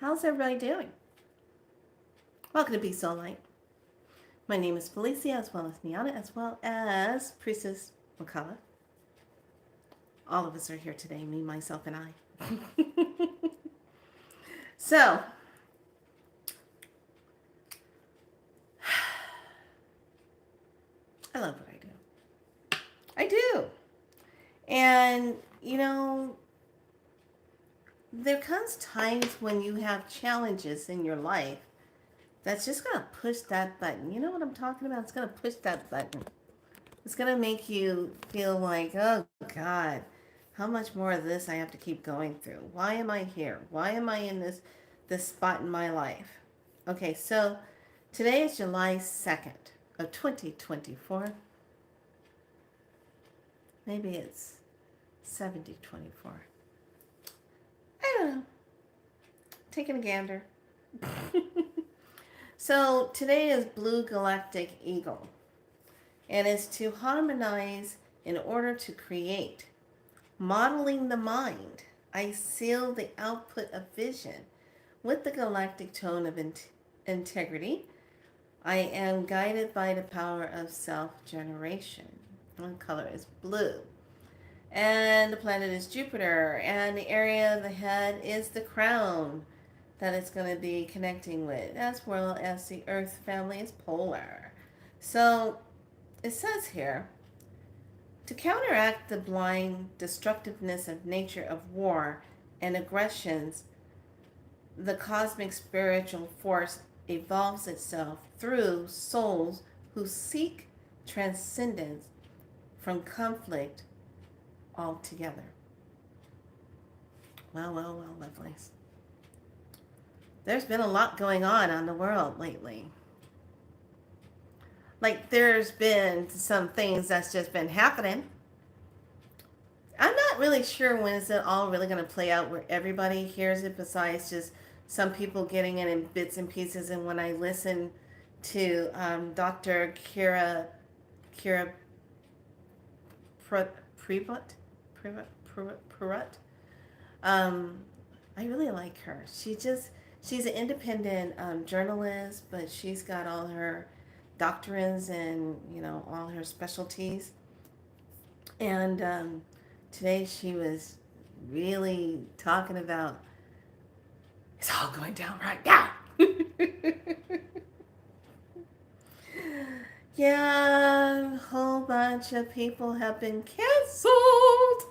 How's everybody doing? Welcome to Be Soul Light. My name is Felicia, as well as Niana, as well as Priestess Makala. All of us are here today, me, myself, and I. So, I love what I do. I do. And, there comes times when you have challenges in your life that's just going to push that button. You know what I'm talking about? It's going to push that button. It's going to make you feel like, oh, God, how much more of this I have to keep going through? Why am I here? Why am I in this spot in my life? Okay, so today is July 2nd of 2024. Maybe it's 7024. I don't know. Taking a gander. So today is Blue Galactic Eagle, and it's to harmonize in order to create. Modeling the mind, I seal the output of vision with the galactic tone of integrity. I am guided by the power of self-generation. One color is blue. And the planet is Jupiter. And the area of the head is the crown that it's going to be connecting with, as well as the Earth family is polar. So it says here, to counteract the blind destructiveness of nature of war and aggressions, the cosmic spiritual force evolves itself through souls who seek transcendence from conflict altogether. Well, lovelies. There's been a lot going on the world lately. Like, there's been some things that's just been happening. I'm not really sure when is it all really going to play out where everybody hears it, besides just some people getting it in bits and pieces. And when I listen to Dr. Kira Pruitt, I really like her. She's an independent journalist, but she's got all her doctrines and all her specialties. And today she was really talking about it's all going down right now. Yeah, a whole bunch of people have been canceled.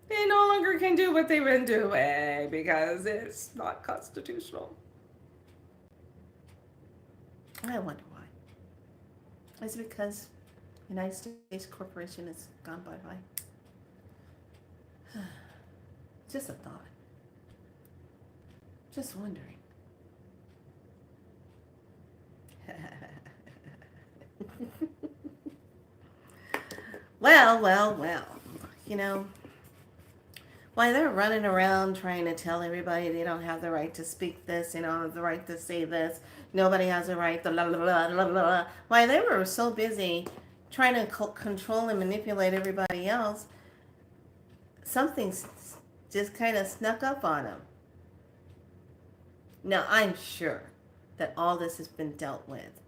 They no longer can do what they've been doing because it's not constitutional. I wonder why. Is it because United States Corporation has gone bye-bye? Just a thought. Just wondering. Well. While they're running around trying to tell everybody they don't have the right to speak this, they don't have the right to say this, nobody has the right to blah, blah, blah, blah, blah. While they were so busy trying to control and manipulate everybody else, something just kind of snuck up on them. Now, I'm sure that all this has been dealt with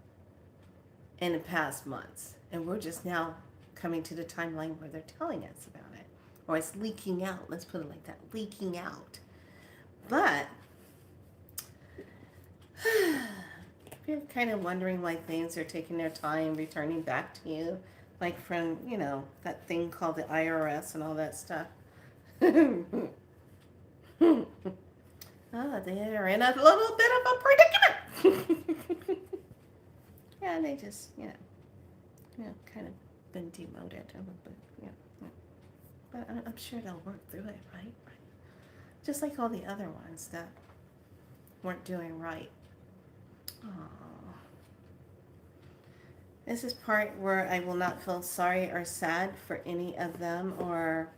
in the past months, and we're just now coming to the timeline where they're telling us about it, or it's leaking out. Let's put it like that, leaking out. But you're kind of wondering why things are taking their time returning back to you, like from that thing called the IRS and all that stuff. Oh, they are in a little bit of a predicament. Yeah, they just kind of been demoted a little bit. But I'm sure they'll work through it, right? Just like all the other ones that weren't doing right. Aww. This is part where I will not feel sorry or sad for any of them or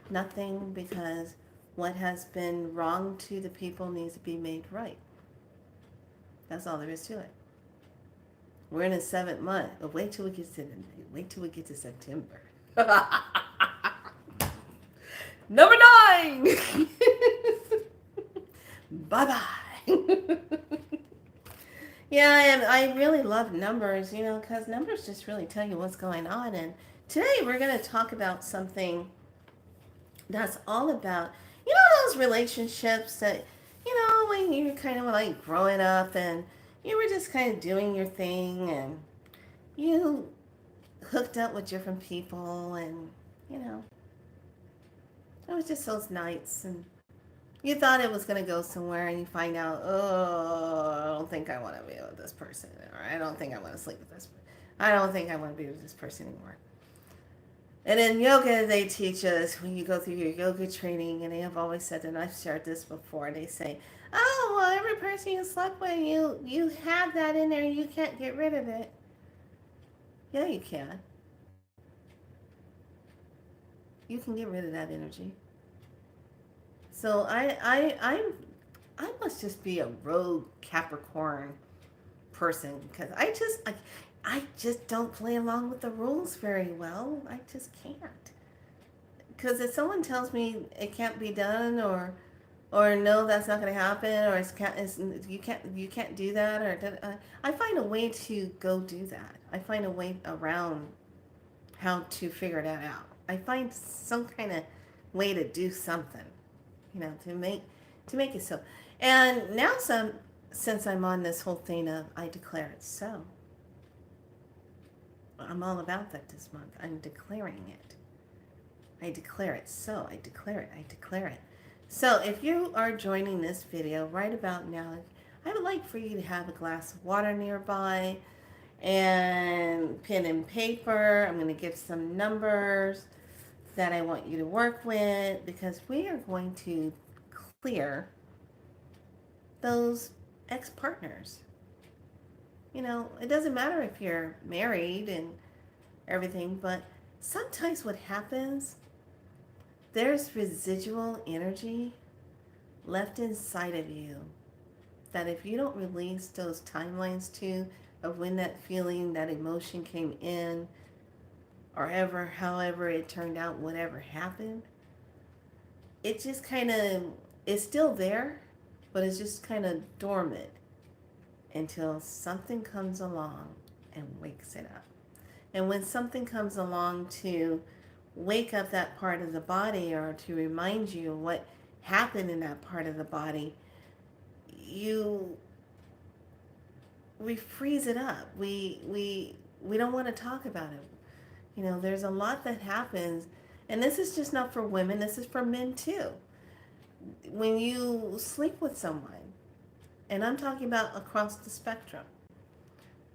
nothing, because what has been wrong to the people needs to be made right. That's all there is to it. We're in the 7th month, but wait till we get to September. Number 9. Bye-bye. Yeah, and I really love numbers, because numbers just really tell you what's going on. And today we're going to talk about something that's all about, those relationships that, when you're kind of like growing up and you were just kind of doing your thing and you hooked up with different people and, you know, it was just those nights and you thought it was going to go somewhere and you find out, oh, I don't think I want to be with this person, or I don't think I want to sleep with this person. I don't think I want to be with this person anymore. And in yoga, they teach us when you go through your yoga training, and they have always said, and I've shared this before, they say, oh, well, every person you slept with, you have that in there, you can't get rid of it. Yeah, you can. You can get rid of that energy. So I must just be a rogue Capricorn person because I just don't play along with the rules very well. I just can't. Because if someone tells me it can't be done, or no, that's not going to happen, or you can't do that, or I find a way to go do that. I find a way around how to figure that out. I find some kind of way to do something, to make it so. And now since I'm on this whole thing of I declare it so. I'm all about that this month. I'm declaring it. I declare it so. I declare it. I declare it. So if you are joining this video right about now, I would like for you to have a glass of water nearby and pen and paper. I'm going to give some numbers that I want you to work with because we are going to clear those ex-partners. It doesn't matter if you're married and everything, but sometimes what happens, there's residual energy left inside of you that if you don't release those timelines of when that feeling, that emotion came in, or however it turned out, whatever happened, it just kind of is still there, but it's just kind of dormant until something comes along and wakes it up. And when something comes along to wake up that part of the body or to remind you of what happened in that part of the body, we freeze it up. We don't want to talk about it. There's a lot that happens, and this is just not for women, this is for men too. When you sleep with someone, and I'm talking about across the spectrum,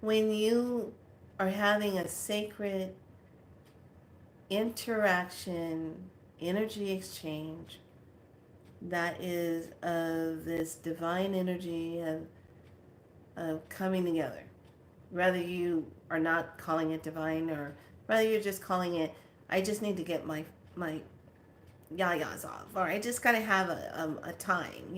when you are having a sacred interaction, energy exchange that is of this divine energy of coming together, whether you are not calling it divine or whether you're just calling it, I just need to get my yayas off, or I just gotta have a time,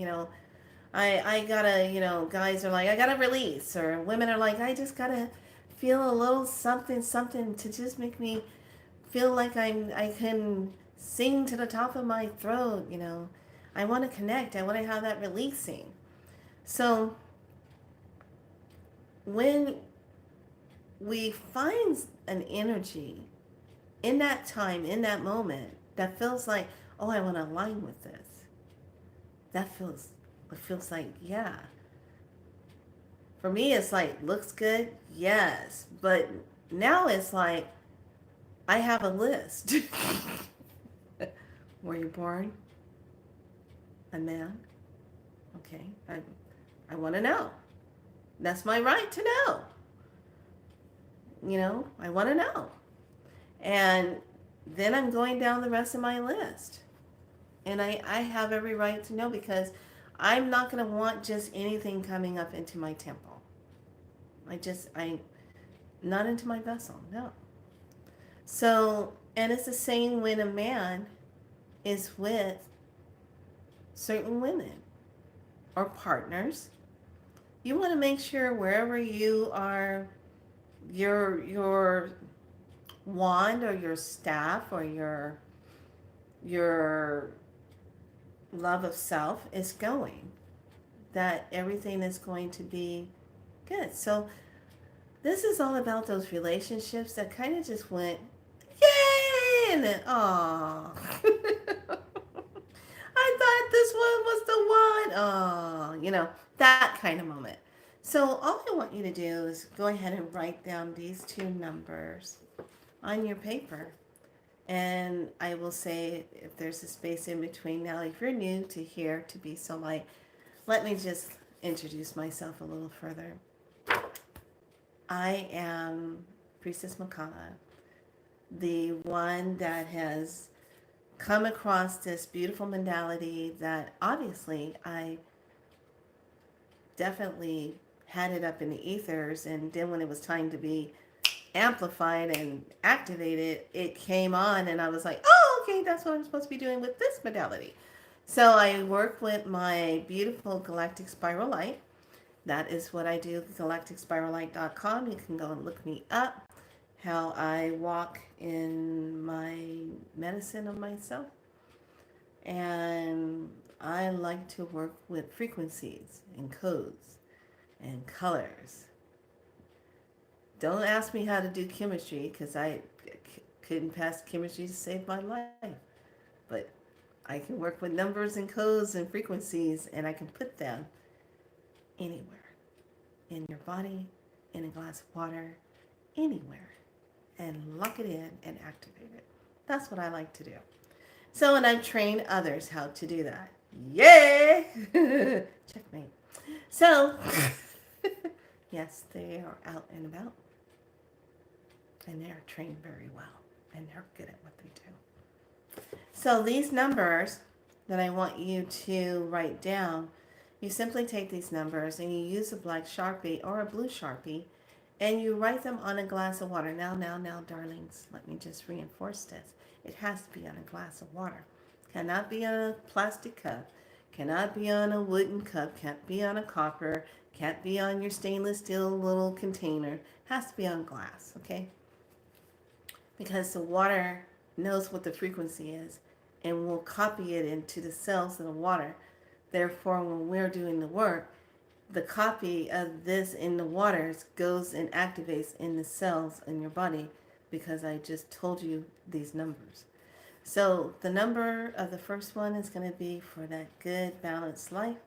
I gotta, guys are like, I gotta release, or women are like, I just gotta feel a little something to just make me feel like I can sing to the top of my throat, I want to connect, I want to have that releasing. So when we find an energy in that time, in that moment, that feels like, oh, I want to align with this, it feels like, yeah. For me, it's like, looks good, yes. But now it's like, I have a list. Were you born a man? Okay, I want to know. That's my right to know. I want to know. And then I'm going down the rest of my list. And I have every right to know because I'm not going to want just anything coming up into my temple. I not into my vessel, no. So, and it's the same when a man is with certain women or partners. You want to make sure wherever you are, your wand or your staff or your love of self is going. that everything is going to be good. So this is all about those relationships that kind of just went, yay, and then, aw. I thought this one was the one. Oh, that kind of moment. So all I want you to do is go ahead and write down these two numbers on your paper. And I will say if there's a space in between. Now, if you're new to here, to Be So Light, let me just introduce myself a little further. I am Priestess Makana, the one that has come across this beautiful modality that obviously I definitely had it up in the ethers, and then when it was time to be amplified and activated, it came on and I was like, oh, okay, that's what I'm supposed to be doing with this modality. So I work with my beautiful galactic spiral light. That is what I do, galacticspirallight.com. You can go and look me up, how I walk in my medicine of myself. And I like to work with frequencies and codes and colors. Don't ask me how to do chemistry because I couldn't pass chemistry to save my life. But I can work with numbers and codes and frequencies, and I can put them anywhere. In your body, in a glass of water, anywhere. And lock it in and activate it. That's what I like to do. So, and I've trained others how to do that. Yay! Checkmate. So, yes, they are out and about. And they are trained very well. And they're good at what they do. So these numbers that I want you to write down, you simply take these numbers and you use a black Sharpie or a blue Sharpie and you write them on a glass of water. Now, darlings, let me just reinforce this. It has to be on a glass of water. Cannot be on a plastic cup. Cannot be on a wooden cup. Can't be on a copper. Can't be on your stainless steel little container. Has to be on glass, okay? Because the water knows what the frequency is and will copy it into the cells of the water. Therefore, when we're doing the work, the copy of this in the waters goes and activates in the cells in your body because I just told you these numbers. So the number of the first one is going to be for that good, balanced life,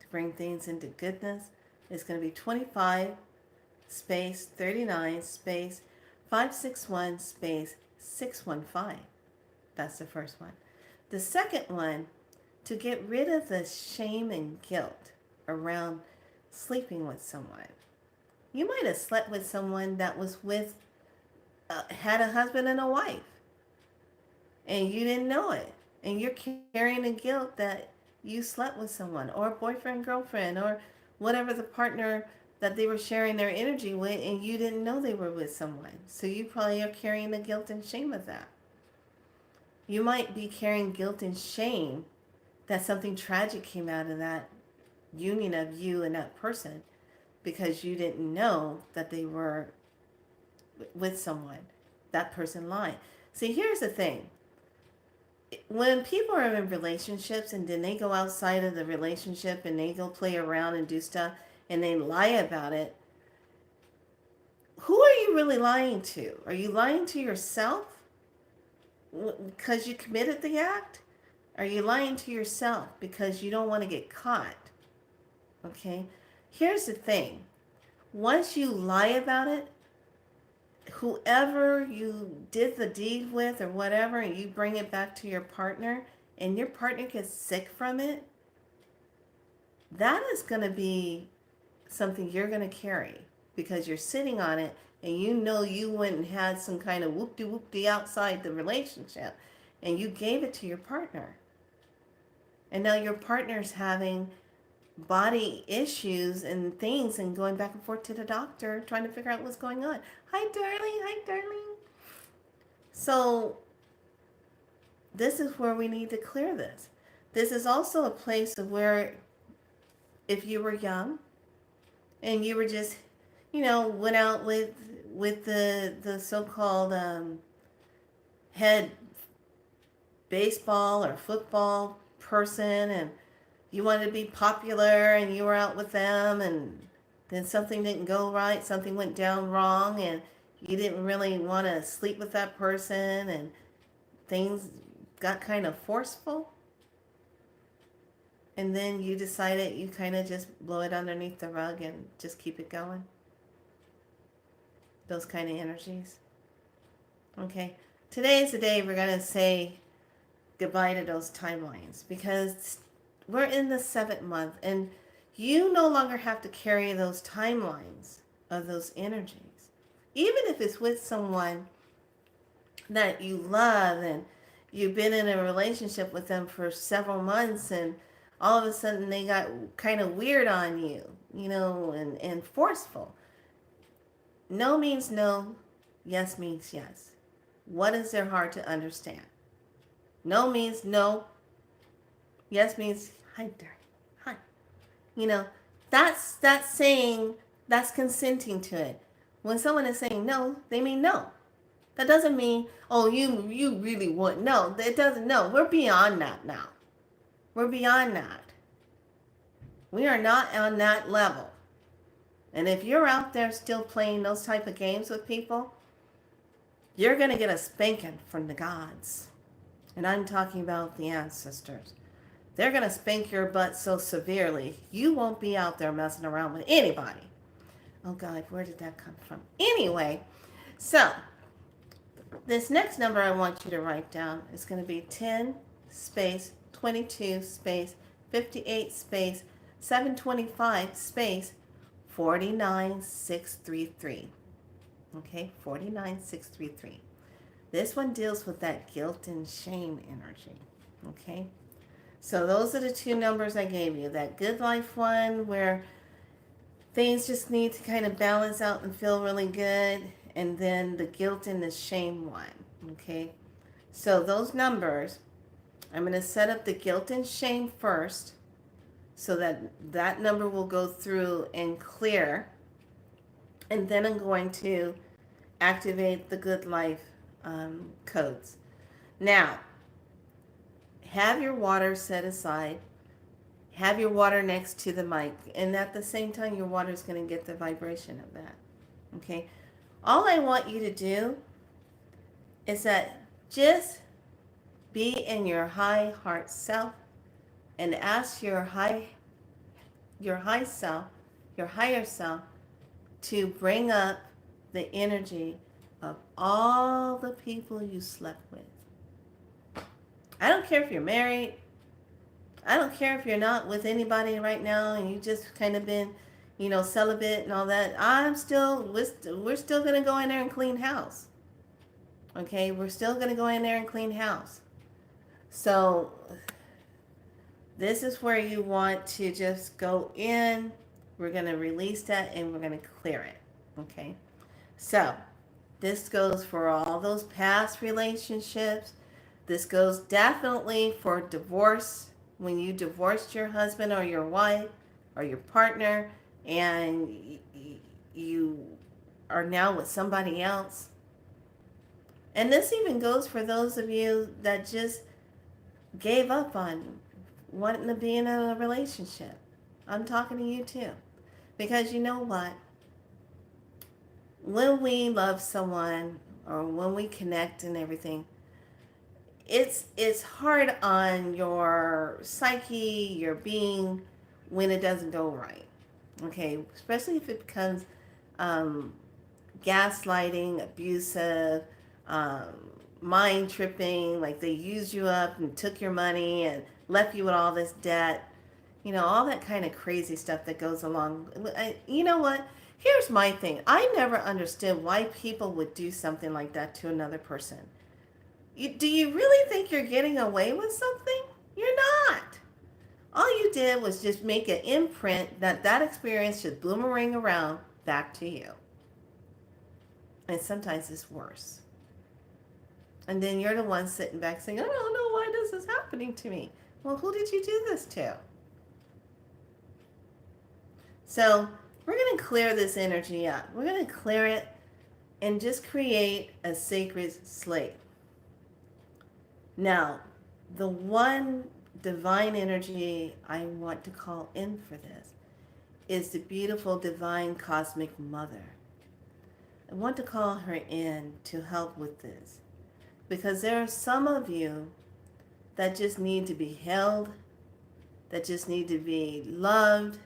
to bring things into goodness. It's going to be 25 space 39 space 561 space 615. That's the first one. The second one, to get rid of the shame and guilt around sleeping with someone. You might have slept with someone that was had a husband and a wife, and you didn't know it, and you're carrying the guilt that you slept with someone, or boyfriend, girlfriend, or whatever the partner that they were sharing their energy with, and you didn't know they were with someone. So you probably are carrying the guilt and shame of that. You might be carrying guilt and shame that something tragic came out of that union of you and that person because you didn't know that they were with someone. That person lied. See, here's the thing. When people are in relationships and then they go outside of the relationship and they go play around and do stuff and they lie about it, who are you really lying to? Are you lying to yourself because you committed the act? Are you lying to yourself because you don't want to get caught? Okay? Here's the thing. Once you lie about it, whoever you did the deed with or whatever, and you bring it back to your partner, and your partner gets sick from it, that is going to be something you're going to carry because you're sitting on it and you know you went and had some kind of whoop-de-whoop-de outside the relationship and you gave it to your partner. And now your partner's having body issues and things and going back and forth to the doctor trying to figure out what's going on. Hi, darling. So this is where we need to clear this. This is also a place of where if you were young and you were just, went out with the so-called head baseball or football person and you wanted to be popular and you were out with them, and then something didn't go right, something went down wrong, and you didn't really want to sleep with that person, and things got kind of forceful, and then you decided you kind of just blow it underneath the rug and just keep it going. Those kind of energies. Okay, today is the day we're going to say goodbye to those timelines, because we're in the 7th month and you no longer have to carry those timelines of those energies. Even if it's with someone that you love and you've been in a relationship with them for several months, and all of a sudden they got kind of weird on you, and forceful. No means no, yes means yes. What is their heart to understand? No means no. Yes means hi, darling. Hi. That's saying, that's consenting to it. When someone is saying no, they mean no. That doesn't mean, oh, you really want. No, it doesn't. No, we're beyond that now. We're beyond that. We are not on that level. And if you're out there still playing those type of games with people, you're going to get a spanking from the gods. And I'm talking about the ancestors. They're going to spank your butt so severely, you won't be out there messing around with anybody. Oh, God, where did that come from? Anyway, so this next number I want you to write down is going to be 10 space 22 space 58 space 725 space 49633. Okay, 49633. This one deals with that guilt and shame energy. Okay, so those are the two numbers I gave you. That good life one, where things just need to kind of balance out and feel really good, and then the guilt and the shame one. Okay, so those numbers, I'm going to set up the guilt and shame first, so that number will go through and clear, and then I'm going to activate the good life codes. Now, have your water set aside. Have your water next to the mic, and at the same time, your water is going to get the vibration of that. Okay, all I want you to do is that just be in your high heart self and ask your high self, your higher self, to bring up the energy of all the people you slept with. I don't care if you're married. I don't care if you're not with anybody right now and you just kind of been, celibate and all that. We're still going to go in there and clean house. Okay, we're still going to go in there and clean house. So this is where you want to just go in. We're going to release that and we're going to clear it. Okay, so this goes for all those past relationships. This goes definitely for divorce. When you divorced your husband or your wife or your partner and you are now with somebody else. And this even goes for those of you that just gave up on wanting to be in a relationship. I'm talking to you too. Because you know what? When we love someone or when we connect and everything, it's hard on your psyche, your being, when it doesn't go right. Okay, especially if it becomes gaslighting, abusive, mind tripping, like they used you up and took your money and left you with all this debt. All that kind of crazy stuff that goes along. You know what? Here's my thing. I never understood why people would do something like that to another person. Do you really think you're getting away with something? You're not. All you did was just make an imprint that experience should boomerang around back to you. And sometimes it's worse. And then you're the one sitting back saying, I don't know why this is happening to me. Well, who did you do this to? So we're going to clear this energy up. We're going to clear it and just create a sacred slate. Now, the one divine energy I want to call in for this is the beautiful divine cosmic mother. I want to call her in to help with this because there are some of you that just need to be held, that just need to be loved,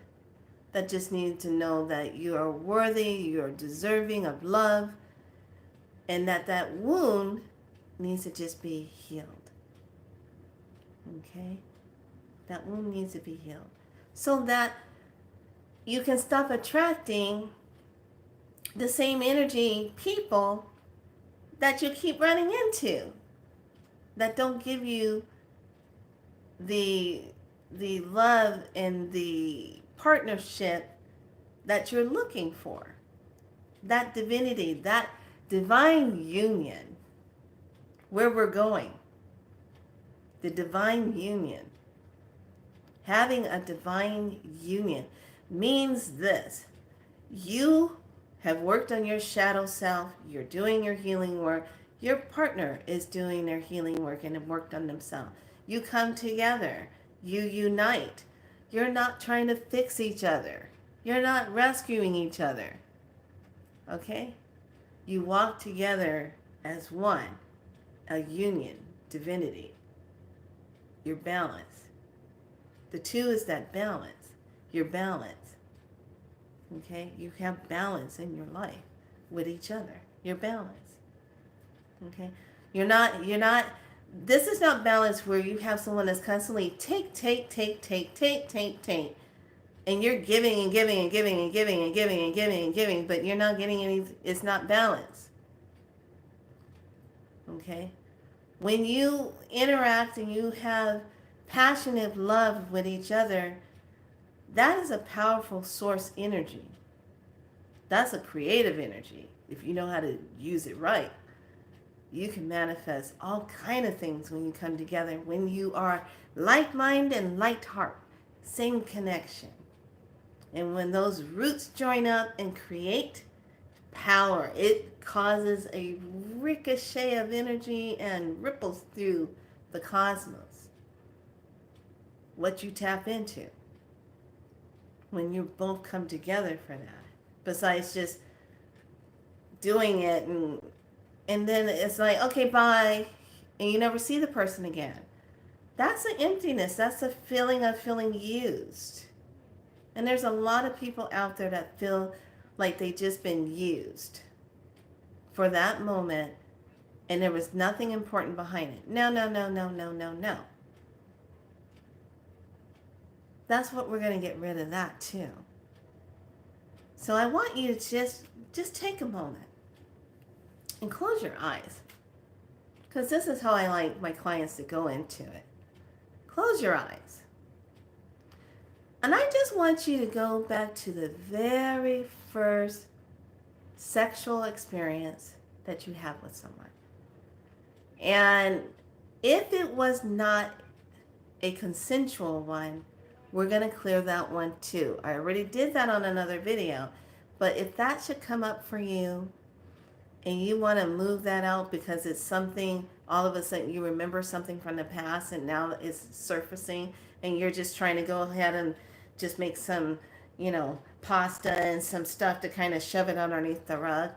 that just need to know that you are worthy, you are deserving of love, and that wound needs to just be healed. Okay? That wound needs to be healed. So that you can stop attracting the same energy people that you keep running into that don't give you the love and the partnership that you're looking for. That divinity, that divine union, where we're going. The divine union. Having a divine union means this. You have worked on your shadow self. You're doing your healing work. Your partner is doing their healing work and have worked on themselves. You come together. You unite. You're not trying to fix each other. You're not rescuing each other. Okay? You walk together as one, a union, divinity. You're balanced. The two is that balance. You're balanced. Okay? You have balance in your life with each other. You're balanced. Okay? You're not, this is not balance where you have someone that's constantly take, and you're giving and giving and giving and giving and giving and giving and giving, but you're not getting any, it's not balance. Okay? When you interact and you have passionate love with each other, that is a powerful source energy. That's a creative energy. If you know how to use it right, you can manifest all kind of things when you come together, when you are like mind and light heart, same connection. And when those roots join up and create power, it causes a ricochet of energy and ripples through the cosmos. What you tap into when you both come together for that, besides just doing it and then it's like, okay, bye, and you never see the person again. That's an emptiness. That's a feeling of feeling used. And there's a lot of people out there that feel like they just been used for that moment and there was nothing important behind it. No. That's what we're going to get rid of that too. So I want you to just take a moment and close your eyes. Because this is how I like my clients to go into it. Close your eyes. And I just want you to go back to the very first sexual experience that you have with someone. And if it was not a consensual one, we're going to clear that one too. I already did that on another video. But if that should come up for you and you want to move that out because it's something, all of a sudden you remember something from the past and now it's surfacing and you're just trying to go ahead and just make some, pasta and some stuff to kind of shove it underneath the rug,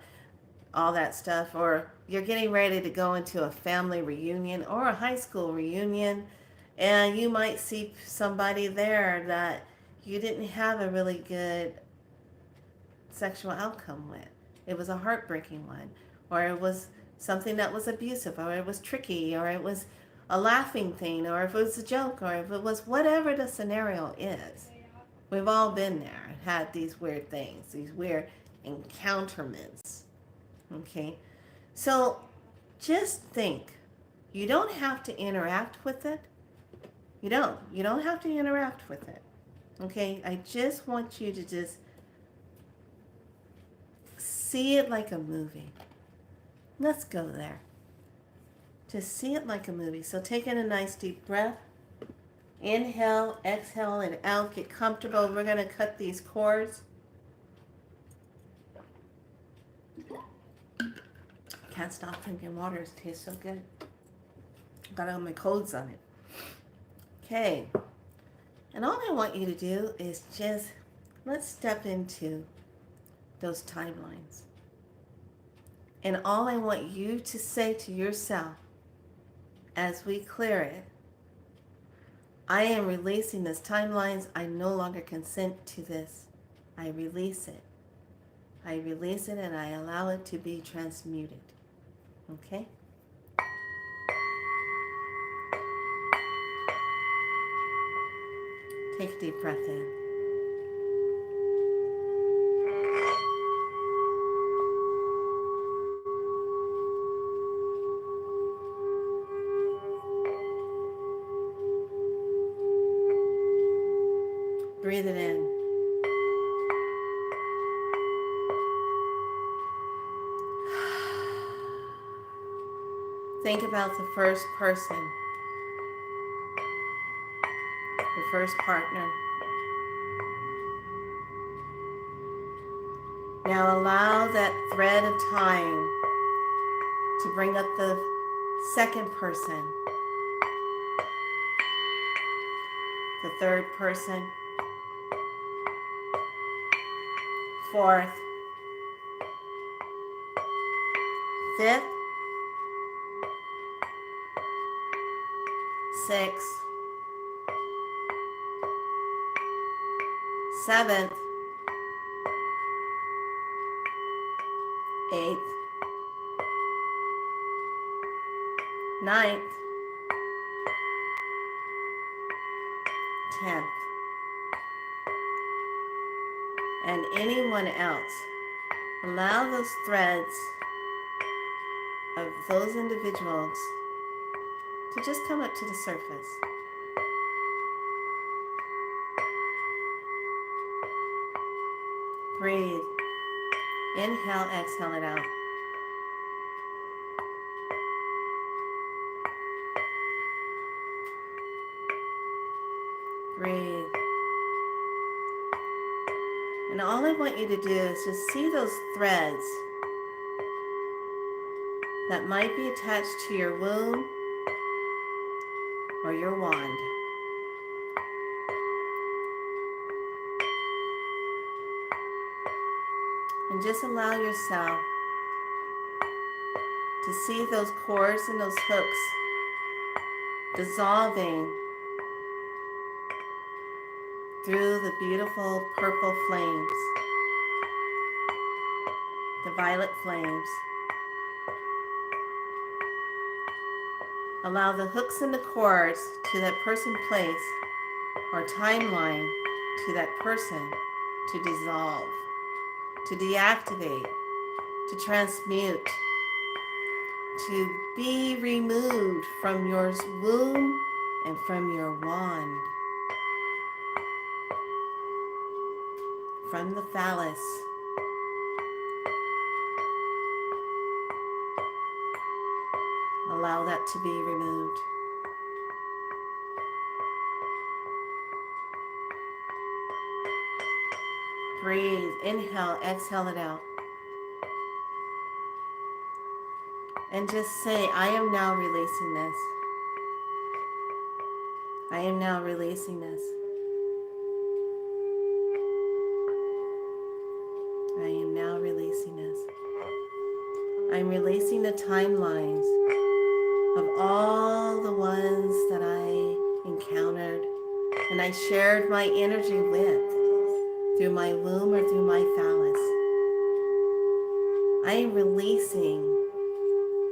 all that stuff, or you're getting ready to go into a family reunion or a high school reunion, and you might see somebody there that you didn't have a really good sexual outcome with. It was a heartbreaking one, or it was something that was abusive, or it was tricky, or it was a laughing thing, or if it was a joke, or if it was whatever the scenario is. We've all been there and had these weird things, these weird encounterments. Okay? So just think. You don't have to interact with it. You don't. You don't have to interact with it. Okay? I just want you to just see it like a movie. Let's go there. Just see it like a movie. So take in a nice deep breath. Inhale, exhale, and out. Get comfortable. We're going to cut these cords. Can't stop drinking water. It tastes so good. Got all my codes on it. Okay. And all I want you to do is just, let's step into those timelines. And all I want you to say to yourself as we clear it, I am releasing this timelines. I no longer consent to this. I release it. I release it and I allow it to be transmuted. Okay? Take a deep breath in. Breathe it in. Think about the first person, your first partner. Now allow that thread of time to bring up the second person, the third person, fourth, fifth, sixth, seventh, eighth, ninth, 10th, and anyone else. Allow those threads of those individuals to just come up to the surface. Breathe. Inhale, exhale it out. Breathe. And all I want you to do is just see those threads that might be attached to your womb or your wand. And just allow yourself to see those cords and those hooks dissolving through the beautiful purple flames, the violet flames. Allow the hooks and the cords to that person, place, or timeline to that person to dissolve, to deactivate, to transmute, to be removed from your womb and from your wand, from the phallus. Allow that to be removed. Breathe. Inhale, exhale it out. And just say, I am now releasing this. I am now releasing this. I am now releasing this. I'm releasing the timelines of all the ones that I encountered and I shared my energy with through my womb or through my phallus. I am releasing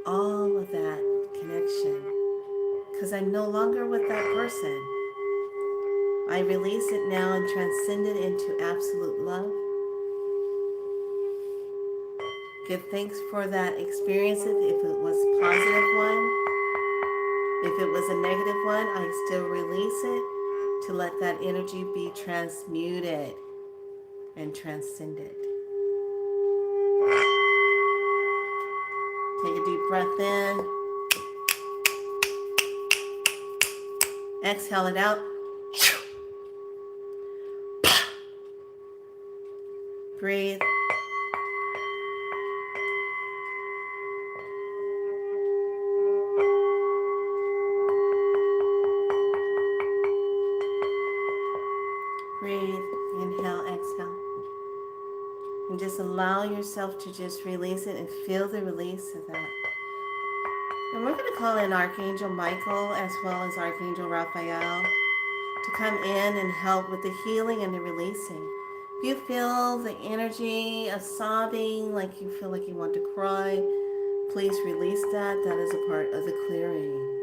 all of that connection because I'm no longer with that person. I release it now and transcend it into absolute love. Give thanks for that experience if it was a positive one. If it was a negative one, I still release it to let that energy be transmuted and transcended. Take a deep breath in. Exhale it out. Breathe. Breathe, inhale, exhale. And just allow yourself to just release it and feel the release of that. And we're going to call in Archangel Michael as well as Archangel Raphael to come in and help with the healing and the releasing. If you feel the energy of sobbing, like you feel like you want to cry, please release that. That is a part of the clearing.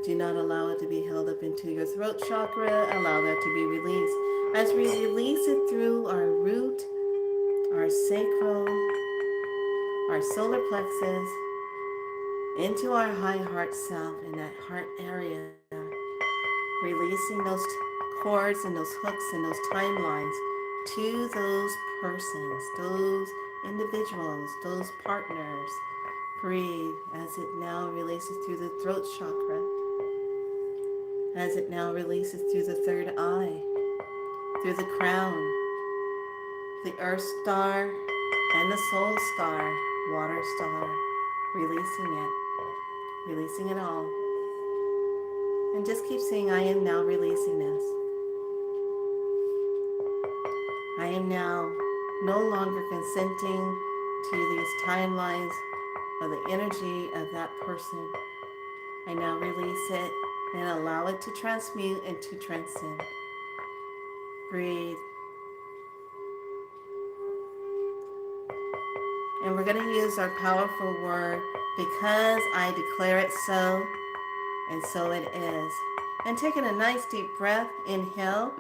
Do not allow it to be held up into your throat chakra. Allow that to be released. As we release it through our root, our sacral, our solar plexus, into our high heart self in that heart area, releasing those cords and those hooks and those timelines to those persons, those individuals, those partners. Breathe as it now releases through the throat chakra, as it now releases through the third eye, through the crown, the earth star, and the soul star, water star, releasing it all. And just keep saying, I am now releasing this. I am now no longer consenting to these timelines of the energy of that person. I now release it and allow it to transmute and to transcend. Breathe. And we're going to use our powerful word, because I declare it so, and so it is. And taking a nice deep breath, inhale.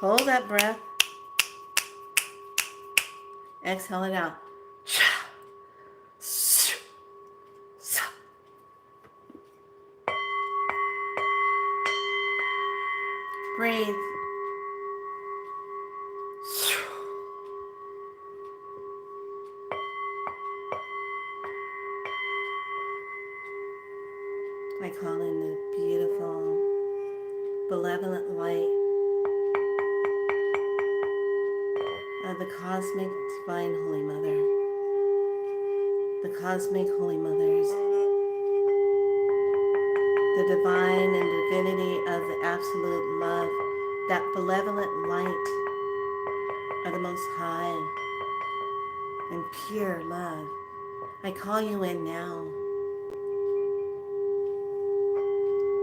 Hold that breath. Exhale it out. Breathe. I call in the beautiful, benevolent light of the cosmic divine Holy Mother. The cosmic Holy Mothers. The divine and divinity of the absolute love. That benevolent light of the Most High and pure love. I call you in now.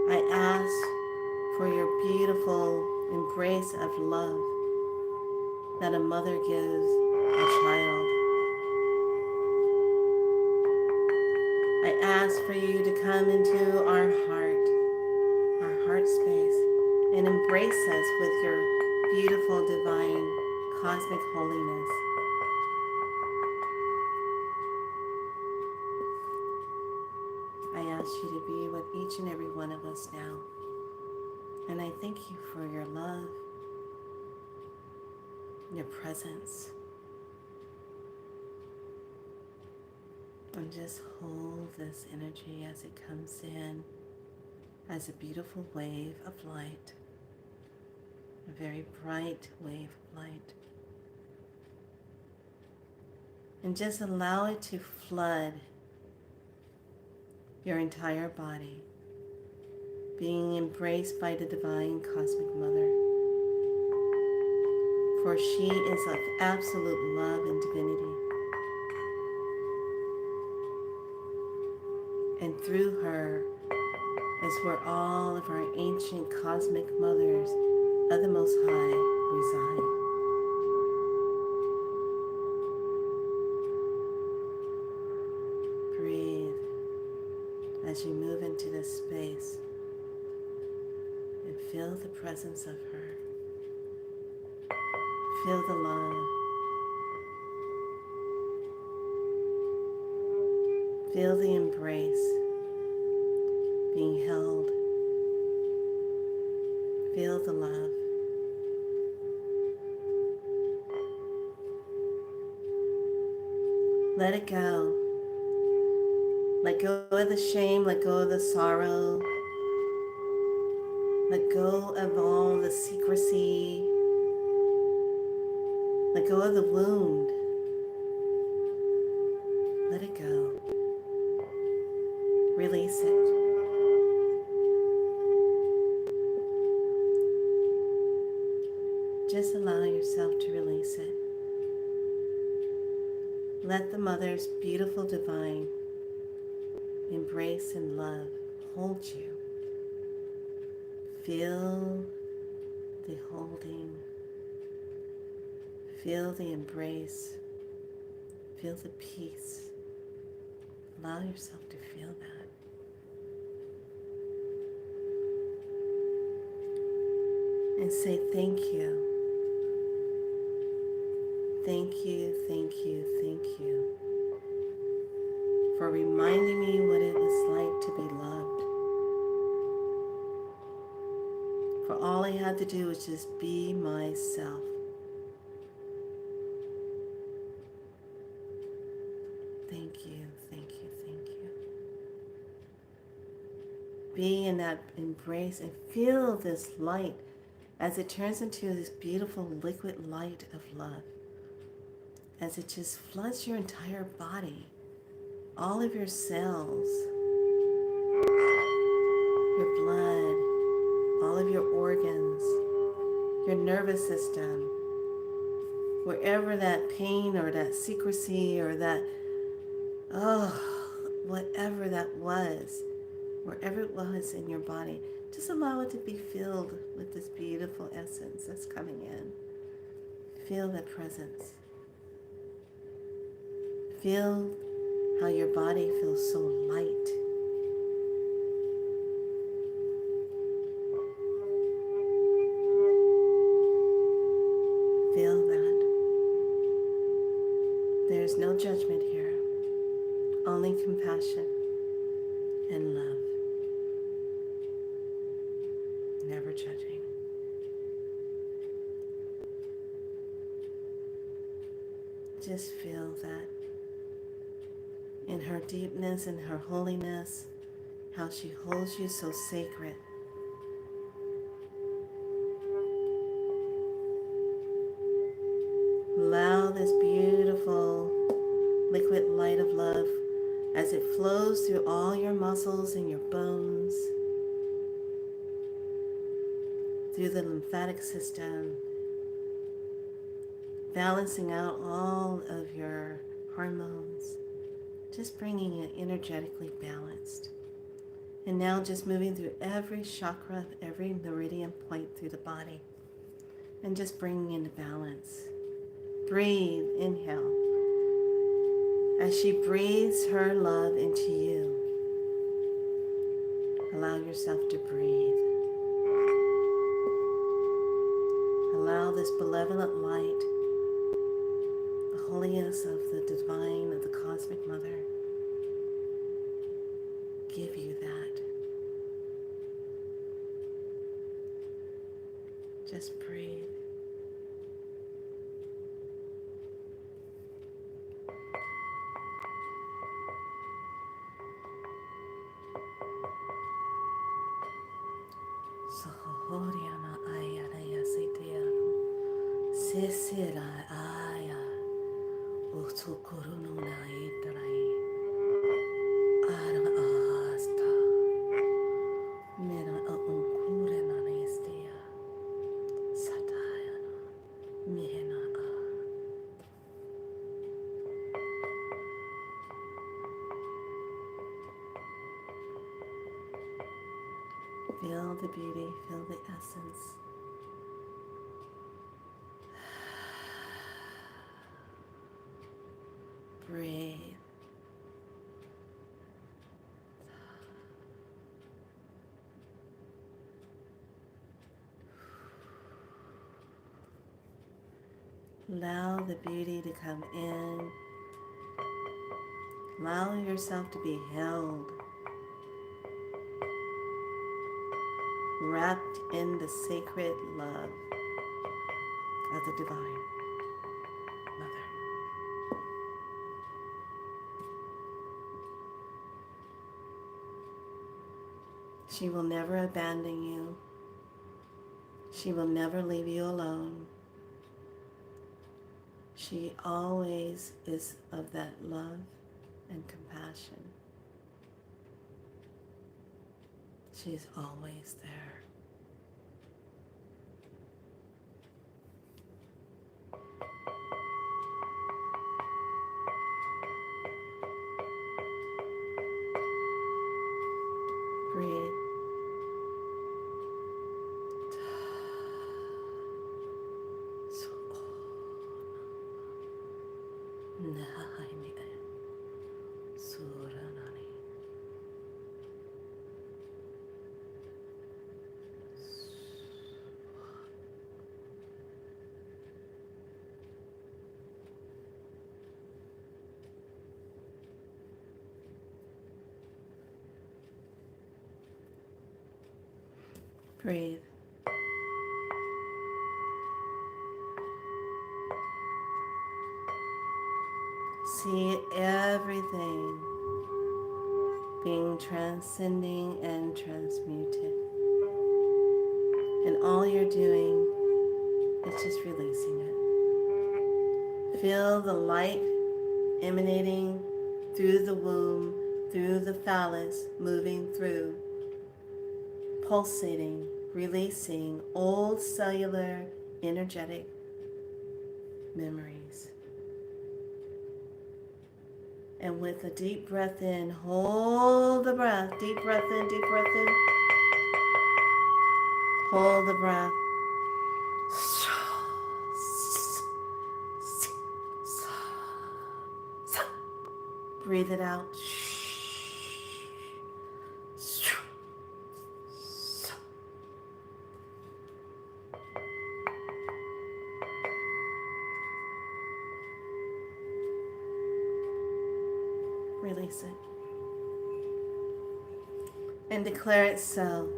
I ask for your beautiful embrace of love that a mother gives a child. I ask for you to come into our heart space, and embrace us with your beautiful, divine, cosmic holiness. I ask you to be with each and every one of us now. And I thank you for your love, your presence. And just hold this energy as it comes in as a beautiful wave of light, a very bright wave of light. And just allow it to flood your entire body, being embraced by the divine cosmic mother. For she is of absolute love and divinity. And through her is where all of our ancient cosmic mothers of the Most High reside. Breathe as you move into this space and feel the presence of her. Feel the love. Feel the embrace, being held. Feel the love. Let it go. Let go of the shame, let go of the sorrow. Let go of all the secrecy. Let go of the wound. Let it go. Release it. Just allow yourself to release it. Let the Mother's beautiful divine embrace and love hold you. Feel the holding. Feel the embrace. Feel the peace. Allow yourself to feel that. And say thank you. Thank you, thank you, thank you for reminding me what it was like to be loved. For all I had to do was just be myself. Thank you, thank you, thank you. Be in that embrace and feel this light as it turns into this beautiful liquid light of love. As it just floods your entire body, all of your cells, your blood, all of your organs, your nervous system, wherever that pain or that secrecy or that, whatever that was, wherever it was in your body, just allow it to be filled with this beautiful essence that's coming in. Feel that presence. Feel how your body feels so light. Feel that. There's no judgment here, only compassion and love. Never judging. Just feel that. In her deepness and her holiness, how she holds you so sacred. Allow this beautiful liquid light of love as it flows through all your muscles and your bones, through the lymphatic system, balancing out all of your hormones. Just bringing it energetically balanced. And now just moving through every chakra, every meridian point through the body. And just bringing into balance. Breathe, inhale. As she breathes her love into you, allow yourself to breathe. Allow this benevolent light, the holiness of the divine, of the cosmic mother, give you that. Just breathe. Sohoriana ayana yasitiano, sesira aya, utukurununa itarai, ara asta, mera aunkure nanistia, satayana, mihena a. Feel the beauty, feel the essence. Breathe. Allow the beauty to come in. Allow yourself to be held, wrapped in the sacred love of the Divine Mother. She will never abandon you. She will never leave you alone. She always is of that love and compassion. She's always there. Breathe. See everything being transcending and transmuted. And all you're doing is just releasing it. Feel the light emanating through the womb, through the phallus, moving through, pulsating, releasing old cellular energetic memories. And with a deep breath in, hold the breath. Deep breath in, deep breath in. Hold the breath. Breathe it out. Release it. And declare it so.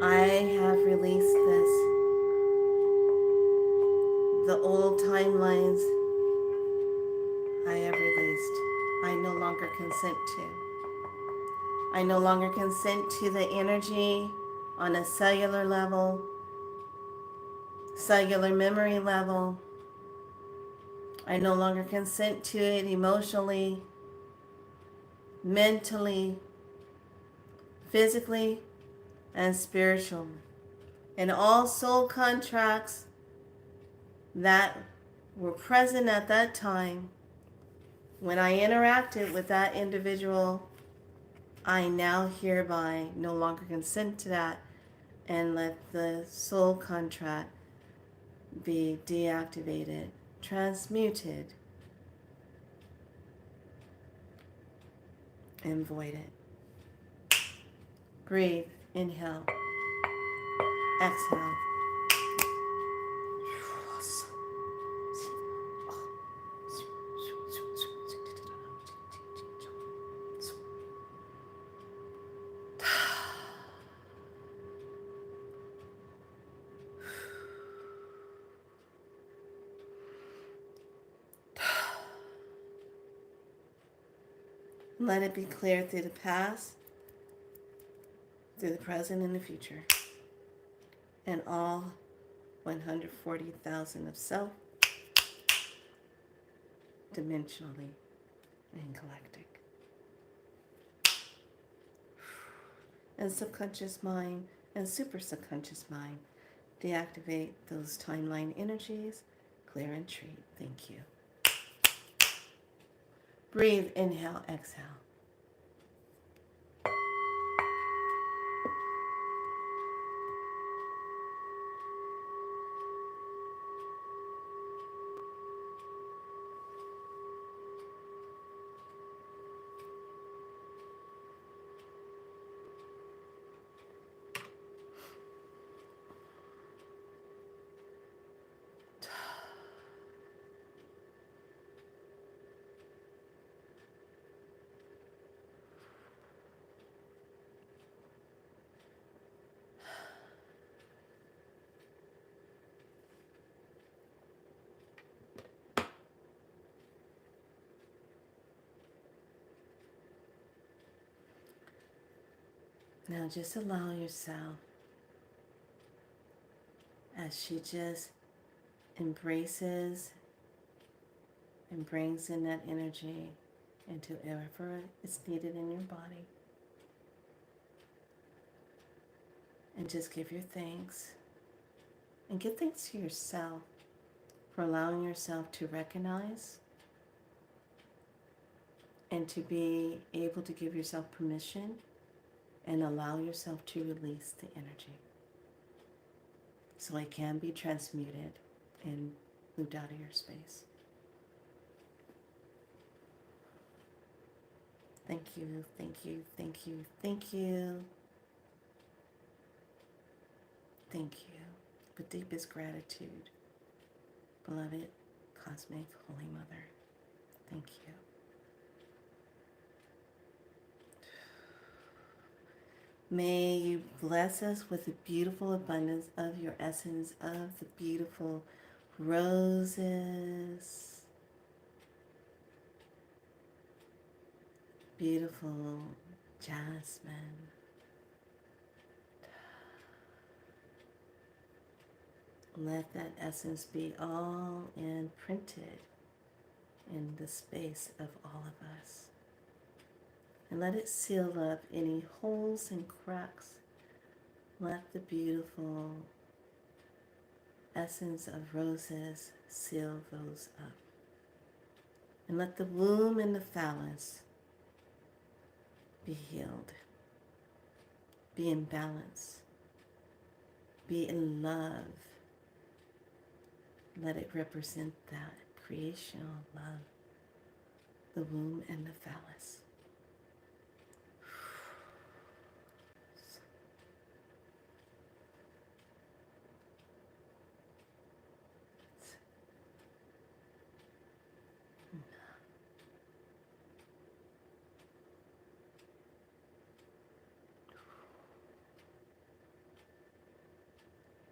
I have released this. The old timelines I have released. I no longer consent to. I no longer consent to the energy on a cellular level, cellular memory level. I no longer consent to it emotionally, mentally, physically, and spiritually. And all soul contracts that were present at that time, when I interacted with that individual, I now hereby no longer consent to that and let the soul contract be deactivated, transmuted, and voided. Breathe, inhale, exhale. Let it be clear through the past, through the present, and the future, and all 140,000 of self, dimensionally and galactic. And subconscious mind and super subconscious mind, deactivate those timeline energies, clear and treat. Thank you. Breathe, inhale, exhale. Now just allow yourself, as she just embraces and brings in that energy into wherever it's needed in your body. And just give your thanks. And give thanks to yourself for allowing yourself to recognize and to be able to give yourself permission and allow yourself to release the energy so it can be transmuted and moved out of your space. Thank you, thank you, thank you, thank you, thank you. With deepest gratitude, beloved Cosmic Holy Mother, thank you. May you bless us with the beautiful abundance of your essence, of the beautiful roses, beautiful jasmine. Let that essence be all imprinted in the space of all of us. And let it seal up any holes and cracks. Let the beautiful essence of roses seal those up. And let the womb and the phallus be healed, be in balance, be in love. Let it represent that creational love, the womb and the phallus.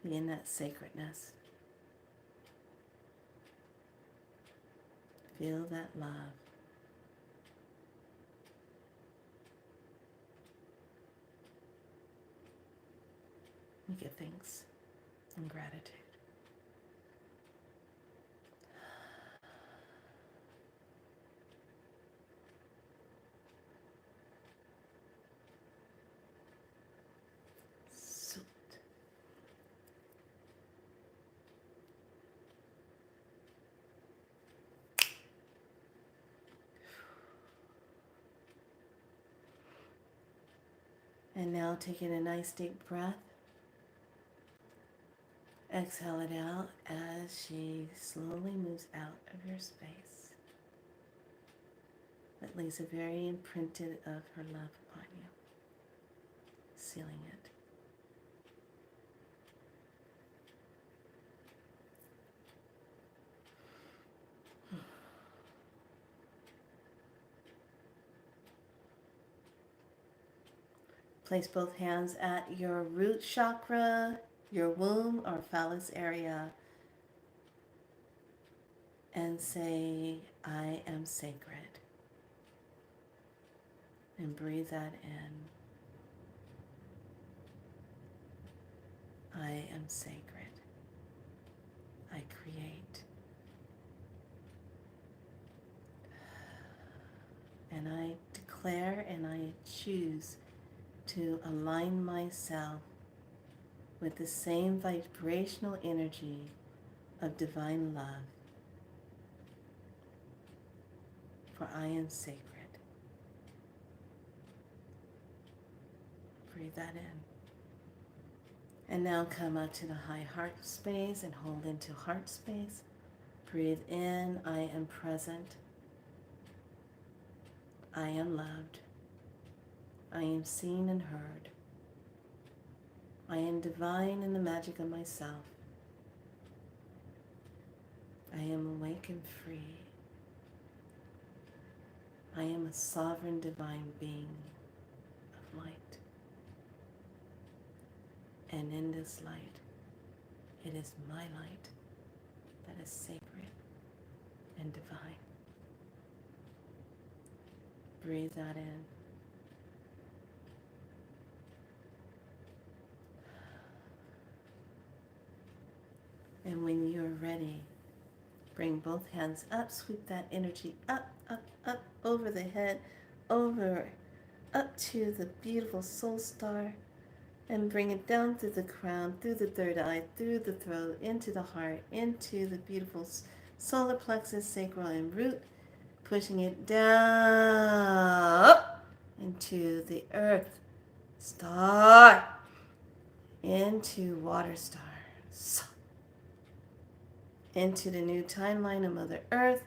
Be in that sacredness. Feel that love. We give thanks and gratitude. Sweet. And now taking a nice deep breath. Exhale it out as she slowly moves out of your space. That leaves a very imprinted of her love upon you, sealing it. Place both hands at your root chakra, your womb or phallus area, and say, I am sacred. And breathe that in. I am sacred. I create. And I declare and I choose to align myself with the same vibrational energy of divine love. For I am sacred. Breathe that in. And now come up to the high heart space and hold into heart space. Breathe in, I am present. I am loved. I am seen and heard. I am divine in the magic of myself. I am awake and free. I am a sovereign divine being of light. And in this light, it is my light that is sacred and divine. Breathe that in. And when you're ready, bring both hands up, sweep that energy up, up, up, over the head, over, up to the beautiful soul star, and bring it down through the crown, through the third eye, through the throat, into the heart, into the beautiful solar plexus, sacral, and root, pushing it down into the earth star, into water star, into the new timeline of Mother Earth,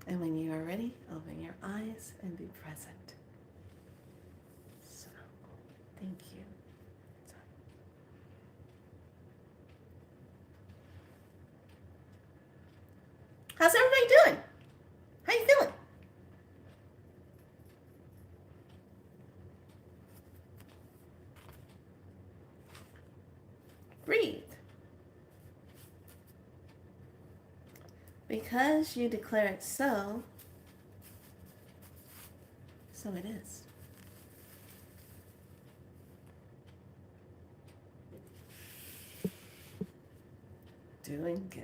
And when you are ready, open your eyes and be present. So, thank you. How's everybody doing? How you feeling? Breathe. Because you declare it so, so it is. Doing good.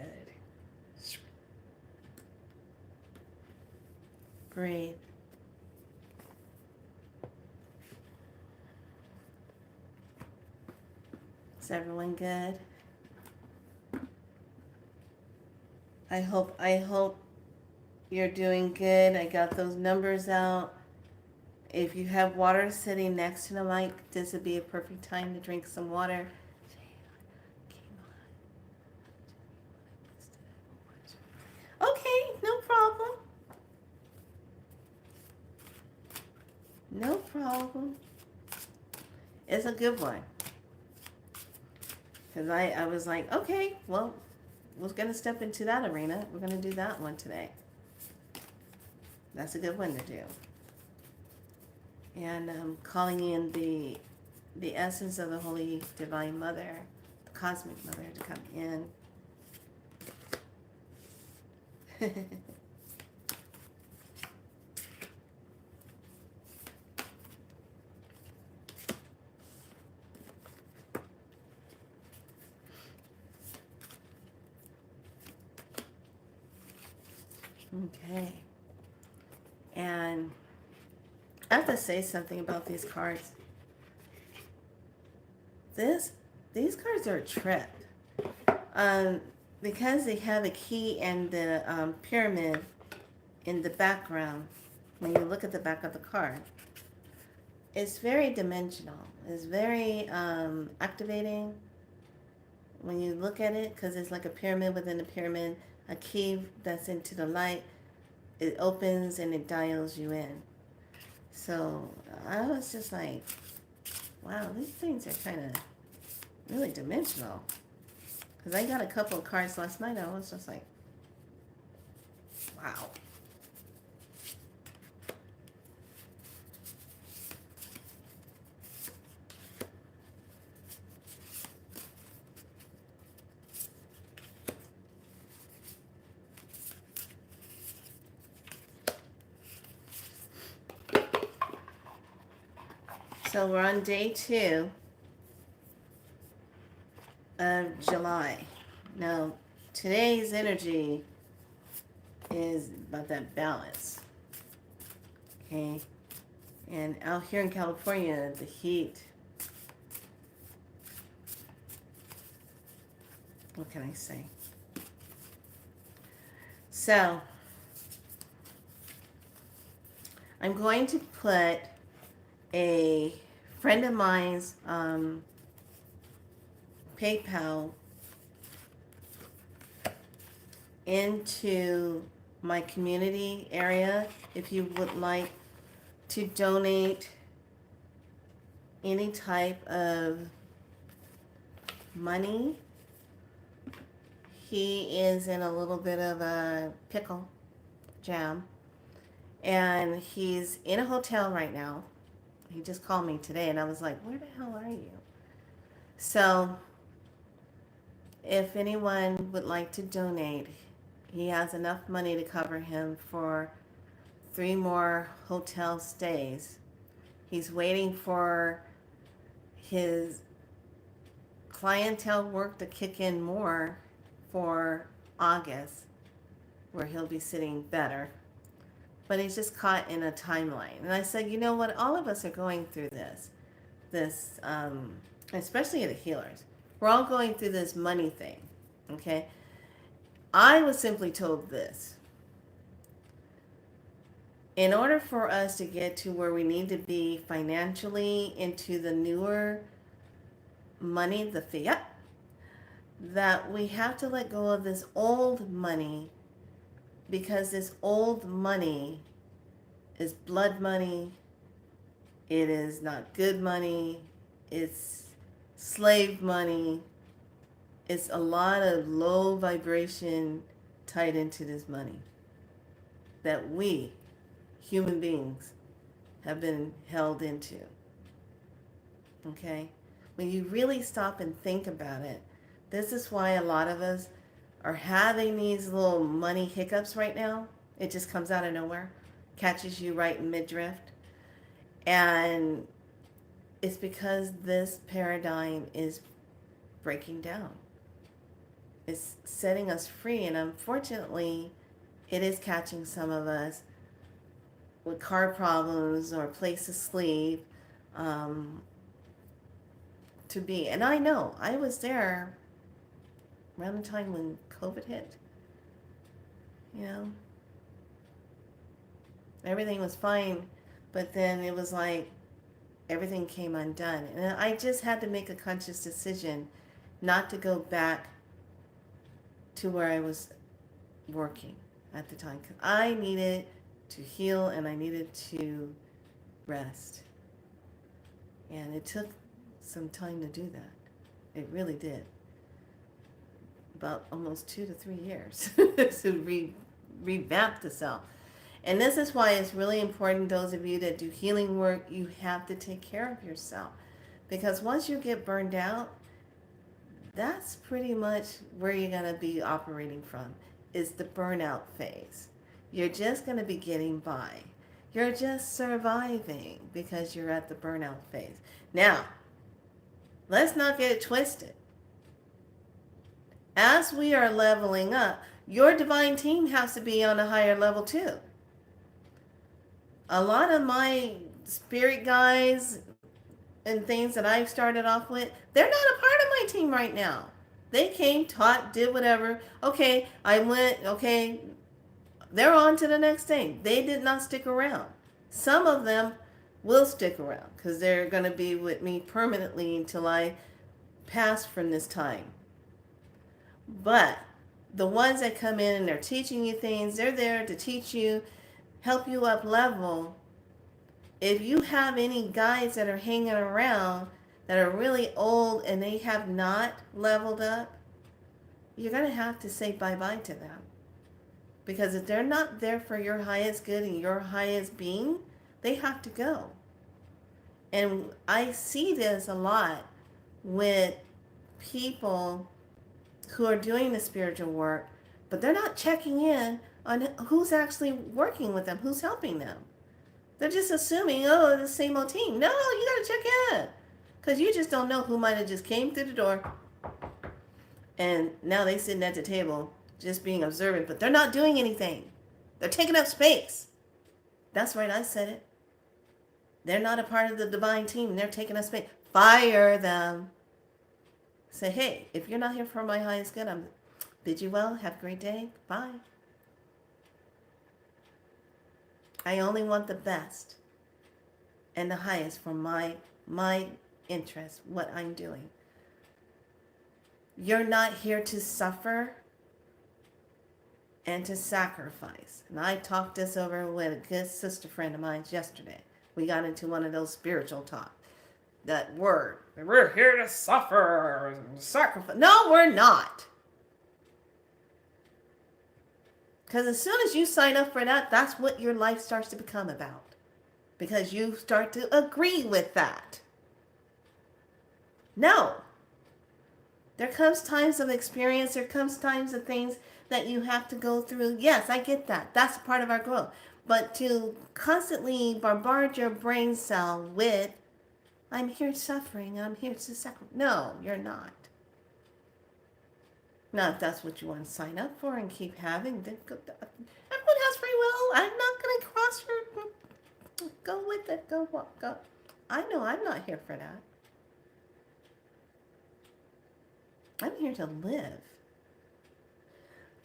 Breathe. Is everyone good? I hope you're doing good. I got those numbers out. If you have water sitting next to the mic, this would be a perfect time to drink some water. Okay, no problem. No problem. It's a good one. Because I was like, okay, well, we're going to step into that arena. We're going to do that one today. That's a good one to do. And calling in the essence of the Holy Divine Mother, the Cosmic Mother, to come in. Okay. And I have to say something about these cards. These cards are a trip. Because they have a key and the pyramid in the background, when you look at the back of the card, it's very dimensional. It's very activating when you look at it, because it's like a pyramid within a pyramid, a key that's into the light. It opens and it dials you in. So I was just like, wow, these things are kind of really dimensional. Because I got a couple of cards last night. I was just like, wow. So we're on day 2 of July. Now, today's energy is about that balance. Okay? And out here in California, the heat, what can I say? So, I'm going to put a friend of mine's PayPal into my community area. If you would like to donate any type of money, he is in a little bit of a pickle jam, and he's in a hotel right now. He just called me today, and I was like, where the hell are you? So if anyone would like to donate, he has enough money to cover him for 3 more hotel stays. He's waiting for his clientele work to kick in more for August, where he'll be sitting better. But he's just caught in a timeline. And I said, you know what? All of us are going through this, especially the healers. We're all going through this money thing, okay? I was simply told this. In order for us to get to where we need to be financially into the newer money, the fiat, that we have to let go of this old money because this old money is blood money. It is not good money. It's slave money. It's a lot of low vibration tied into this money that we, human beings, have been held into. Okay? When you really stop and think about it, this is why a lot of us are having these little money hiccups right now. It just comes out of nowhere, catches you right in mid-drift. And it's because this paradigm is breaking down. It's setting us free, and unfortunately, it is catching some of us with car problems or place to sleep to be. And I know, I was there around the time when COVID hit. You know, everything was fine, but then it was like everything came undone. And I just had to make a conscious decision not to go back to where I was working at the time, because I needed to heal and I needed to rest. And it took some time to do that. It really did. About almost 2 to 3 years to revamp the self. And this is why it's really important, those of you that do healing work, you have to take care of yourself. Because once you get burned out, that's pretty much where you're going to be operating from, is the burnout phase. You're just going to be getting by. You're just surviving because you're at the burnout phase. Now, let's not get it twisted. As we are leveling up, your divine team has to be on a higher level too. A lot of my spirit guides and things that I've started off with, they're not a part of my team right now. They came, taught, did whatever. Okay, I went, okay, they're on to the next thing. They did not stick around. Some of them will stick around because they're going to be with me permanently until I pass from this time. But the ones that come in and they're teaching you things, they're there to teach you, help you up level. If you have any guides that are hanging around that are really old and they have not leveled up, you're going to have to say bye-bye to them. Because if they're not there for your highest good and your highest being, they have to go. And I see this a lot with people who are doing the spiritual work, but they're not checking in on who's actually working with them, who's helping them. They're just assuming, oh, the same old team. No, you got to check in. Because you just don't know who might have just came through the door. And now they sitting at the table just being observant, but they're not doing anything. They're taking up space. That's right, I said it. They're not a part of the divine team. They're taking up space. Fire them. Say, hey, if you're not here for my highest good, I'm bid you well. Have a great day. Bye. I only want the best and the highest for my interest, what I'm doing. You're not here to suffer and to sacrifice. And I talked this over with a good sister friend of mine yesterday. We got into one of those spiritual talk. That word. We're here to suffer, sacrifice. No, we're not. Because as soon as you sign up for that, that's what your life starts to become about. Because you start to agree with that. No. There comes times of experience. There comes times of things that you have to go through. Yes, I get that. That's part of our growth. But to constantly bombard your brain cell with, I'm here suffering, I'm here to sacrifice. No, you're not. Now, if that's what you want to sign up for and keep having, then go, everyone has free will. I'm not going to cross your... Go with it. Go walk. Go. I know I'm not here for that. I'm here to live.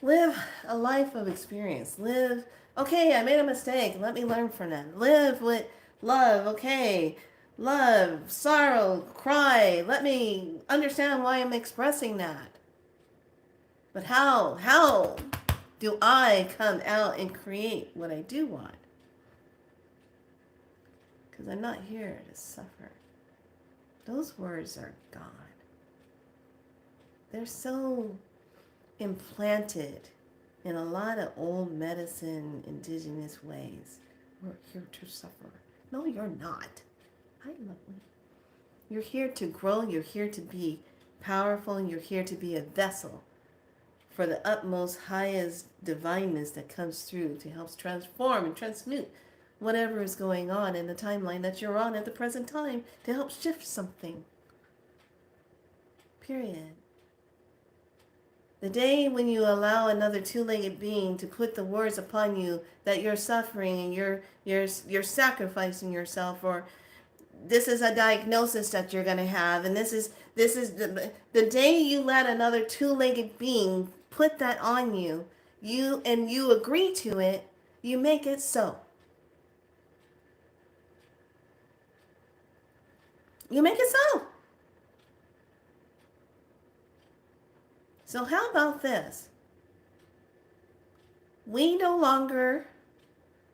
Live a life of experience. Live, okay, I made a mistake. Let me learn from that. Live with love. Okay, love, sorrow, cry. Let me understand why I'm expressing that. But how? do I come out and create what I do want? Because I'm not here to suffer. Those words are gone. They're so implanted in a lot of old medicine, indigenous ways. We're here to suffer. No, you're not. Hi, lovely. You're here to grow. You're here to be powerful. And you're here to be a vessel for the utmost, highest divineness that comes through to help transform and transmute whatever is going on in the timeline that you're on at the present time to help shift something. Period. The day when you allow another two-legged being to put the words upon you that you're suffering and you're sacrificing yourself, or this is a diagnosis that you're going to have, and this is the day you let another two-legged being put that on you, you agree to it, you make it so. You make it so. So how about this? We no longer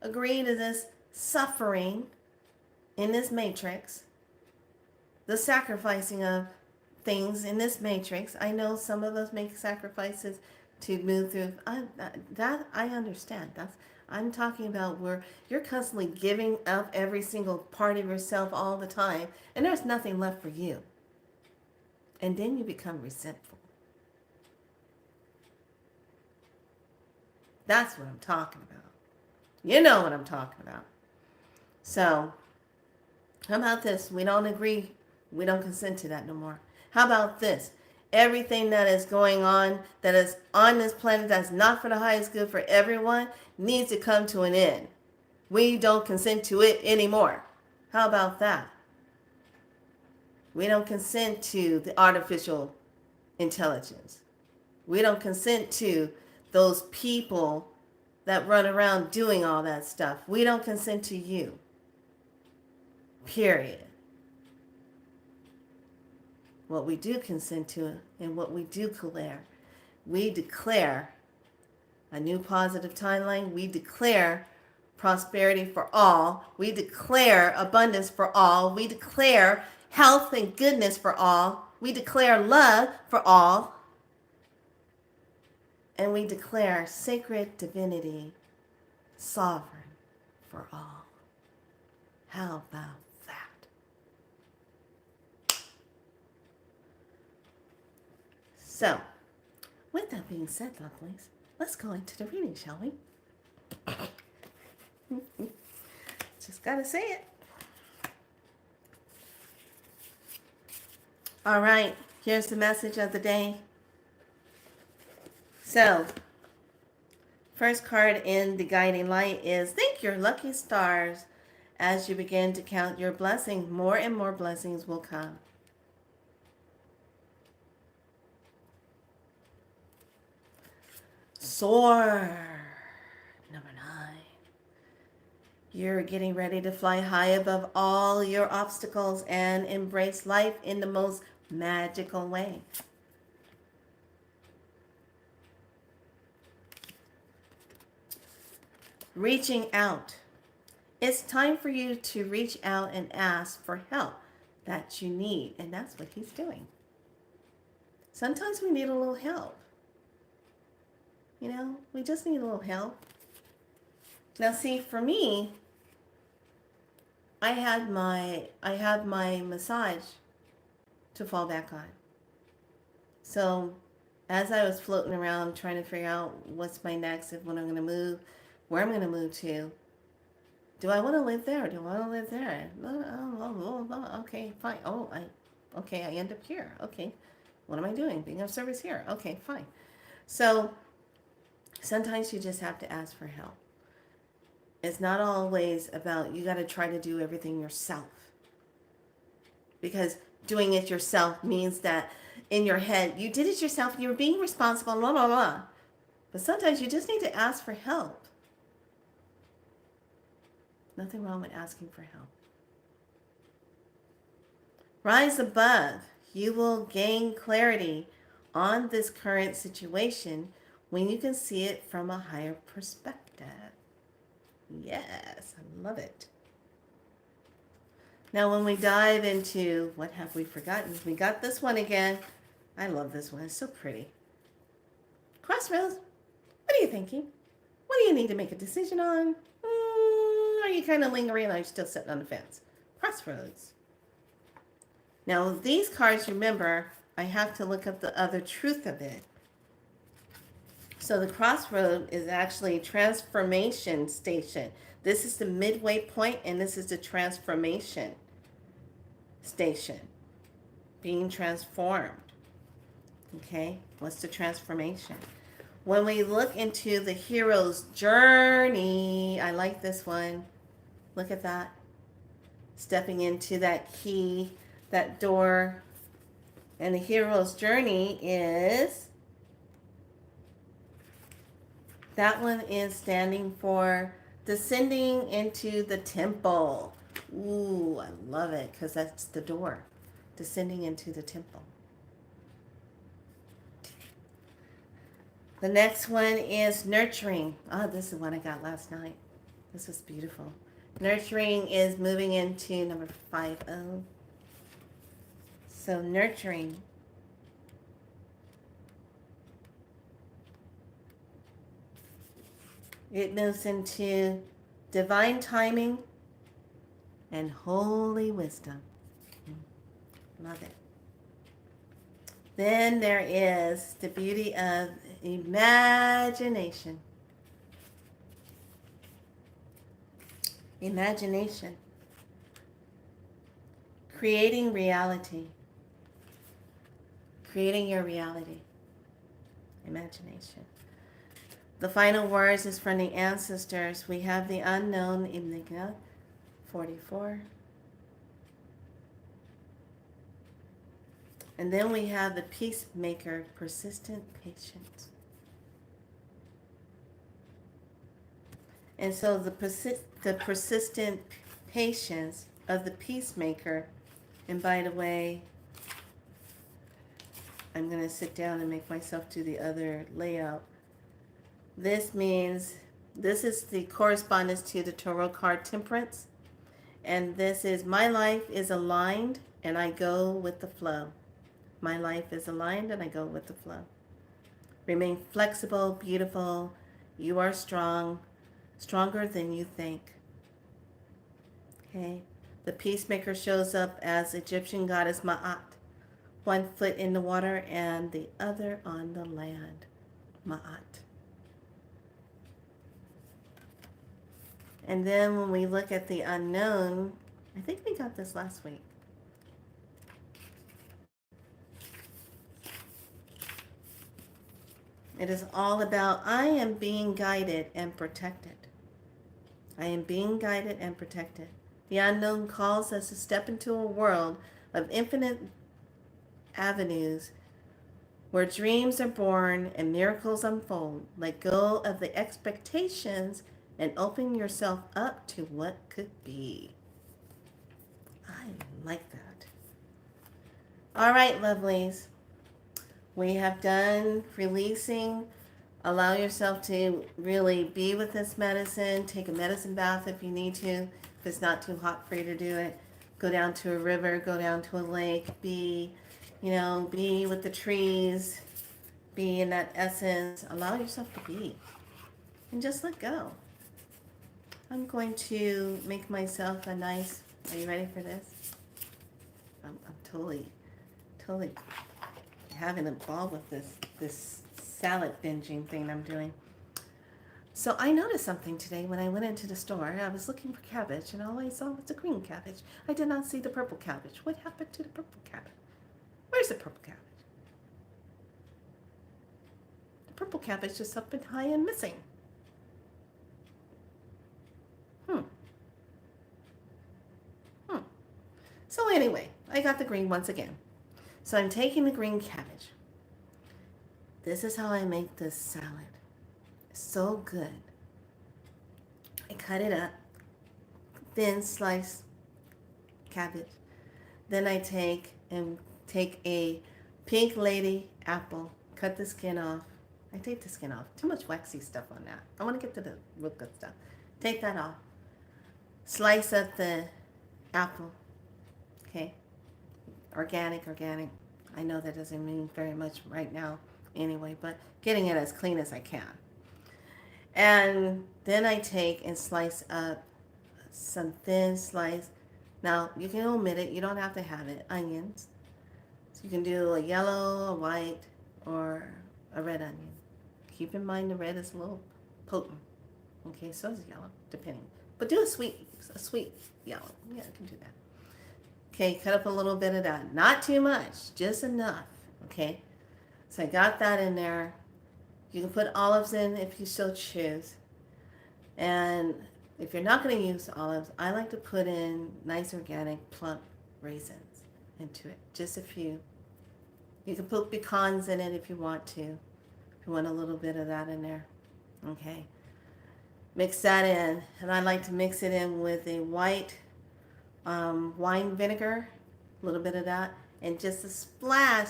agree to this suffering in this matrix, the sacrificing of things in this matrix. I know some of us make sacrifices to move through. That I understand. I'm talking about where you're constantly giving up every single part of yourself all the time, and there's nothing left for you. And then you become resentful. That's what I'm talking about. You know what I'm talking about. So, how about this? We don't agree. We don't consent to that no more. How about this? Everything that is going on, that is on this planet, that's not for the highest good for everyone, needs to come to an end. We don't consent to it anymore. How about that? We don't consent to the artificial intelligence. We don't consent to those people that run around doing all that stuff. We don't consent to you. Period. What we do consent to and what we do declare, we declare a new positive timeline. We declare prosperity for all. We declare abundance for all. We declare health and goodness for all. We declare love for all. And we declare sacred divinity, sovereign for all. How about that? So, with that being said, lovelies, let's go into the reading, shall we? Just gotta say it. All right, here's the message of the day. So, first card in the guiding light is thank your lucky stars. As you begin to count your blessings, more and more blessings will come. Soar. Number 9. You're getting ready to fly high above all your obstacles and embrace life in the most magical way. Reaching out. It's time for you to reach out and ask for help that you need. And that's what he's doing. Sometimes we need a little help. You know, we just need a little help. Now see, for me, I had my massage to fall back on. So as I was floating around trying to figure out what's my next, if when I'm going to move, where I'm going to move to, do I want to live there or do I want to live there? Okay, fine. I end up here. Okay, what am I doing? Being of service here. Okay, fine. So sometimes you just have to ask for help. It's not always about you got to try to do everything yourself. Because doing it yourself means that in your head, you did it yourself, you're being responsible, blah, blah, blah. But sometimes you just need to ask for help. Nothing wrong with asking for help. Rise above. You will gain clarity on this current situation when you can see it from a higher perspective. Yes, I love it. Now, when we dive into what have we forgotten, we got this one again. I love this one. It's so pretty. Crossroads. What are you thinking? What do you need to make a decision on? Are you kind of lingering, or are you still sitting on the fence? Crossroads. Now, these cards, remember, I have to look up the other truth of it. So the crossroad is actually transformation station. This is the midway point, and this is the transformation station. Being transformed. Okay, what's the transformation? When we look into the hero's journey, I like this one. Look at that. Stepping into that key, that door. And the hero's journey is, that one is standing for descending into the temple. Ooh, I love it because that's the door. Descending into the temple. The next one is nurturing. Oh, this is one I got last night. This was beautiful. Nurturing is moving into number 50. So nurturing. It moves into divine timing and holy wisdom. Love it. Then there is the beauty of imagination. Imagination. Creating reality. Creating your reality. Imagination. The final words is from the ancestors. We have the unknown Enigma 44. And then we have the peacemaker, persistent patience. And so the persistent patience of the peacemaker, and by the way, I'm going to sit down and make myself do the other layout. This means, this is the correspondence to the Tarot card Temperance. And this is, my life is aligned and I go with the flow. My life is aligned and I go with the flow. Remain flexible, beautiful. You are strong, stronger than you think. Okay. The peacemaker shows up as Egyptian goddess Ma'at. One foot in the water and the other on the land. Ma'at. And then when we look at the unknown, I think we got this last week. It is all about, I am being guided and protected. I am being guided and protected. The unknown calls us to step into a world of infinite avenues where dreams are born and miracles unfold. Let go of the expectations and open yourself up to what could be. I like that. All right, lovelies. We have done releasing. Allow yourself to really be with this medicine. Take a medicine bath if you need to. If it's not too hot for you to do it. Go down to a river. Go down to a lake. Be with the trees. Be in that essence. Allow yourself to be. And just let go. I'm going to make myself a nice, are you ready for this? I'm totally having a ball with this salad binging thing I'm doing. So I noticed something today when I went into the store. I was looking for cabbage and all I saw was the green cabbage. I did not see the purple cabbage. What happened to the purple cabbage? Where's the purple cabbage? The purple cabbage is up and high and missing. So anyway, I got the green once again. So I'm taking the green cabbage. This is how I make this salad. It's so good. I cut it up, thin sliced cabbage. Then I take a pink lady apple, cut the skin off. I take the skin off. Too much waxy stuff on that. I want to get to the real good stuff. Take that off. Slice up the apple. Okay. Organic, organic. I know that doesn't mean very much right now anyway, but getting it as clean as I can. And then I take and slice up some thin slice. Now, you can omit it. You don't have to have it. Onions. So you can do a yellow, a white, or a red onion. Keep in mind the red is a little potent. Okay, so is yellow, depending. But do a sweet yellow. Yeah, I can do that. Okay, cut up a little bit of that. Not too much, just enough. Okay, so I got that in there. You can put olives in if you so choose. And if you're not going to use olives, I like to put in nice organic plump raisins into it. Just a few. You can put pecans in it if you want to. If you want a little bit of that in there. Okay. Mix that in. And I like to mix it in with a white wine vinegar, a little bit of that, and just a splash